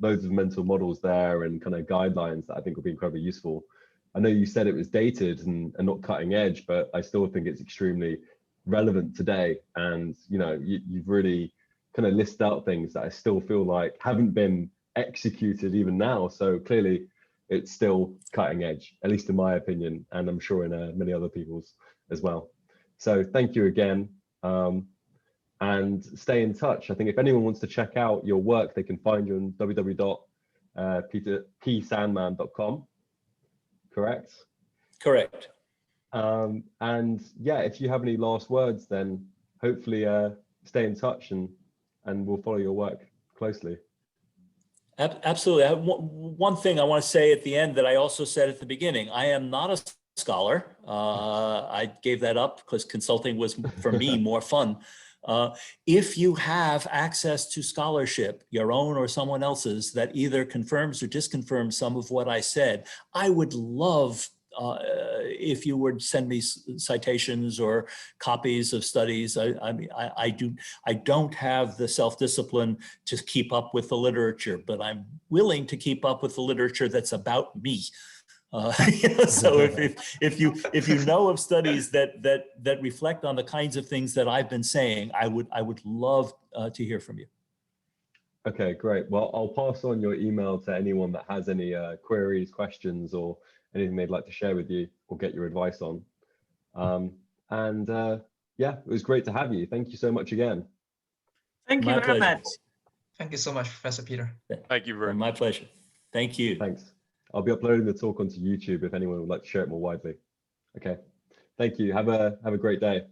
Loads of mental models there and kind of guidelines that I think will be incredibly useful. I know you said it was dated and not cutting edge, but I still think it's extremely relevant today. And you've really kind of listed out things that I still feel like haven't been executed even now. So clearly, it's still cutting edge, at least in my opinion, and I'm sure in many other people's as well. So thank you again, and stay in touch. I think if anyone wants to check out your work, they can find you on www.peterpsandman.com. Correct? Correct. And yeah, if you have any last words, then hopefully stay in touch and we'll follow your work closely. Absolutely. I have one thing I want to say at the end that I also said at the beginning. I am not a scholar. I gave that up because consulting was, for me, more fun. If you have access to scholarship, your own or someone else's, that either confirms or disconfirms some of what I said, I would love if you would send me citations or copies of studies. I don't have the self-discipline to keep up with the literature, but I'm willing to keep up with the literature that's about me. So if you know of studies that reflect on the kinds of things that I've been saying, I would love to hear from you. Okay, great. Well, I'll pass on your email to anyone that has any queries, questions, or anything they'd like to share with you or get your advice on. Yeah, it was great to have you. Thank you so much again. Thank you My very pleasure. much. Thank you so much, Professor Peter. Thank you very much. My pleasure. Thank you. Thanks. I'll be uploading the talk onto YouTube if anyone would like to share it more widely. Okay. Thank you. Have a great day.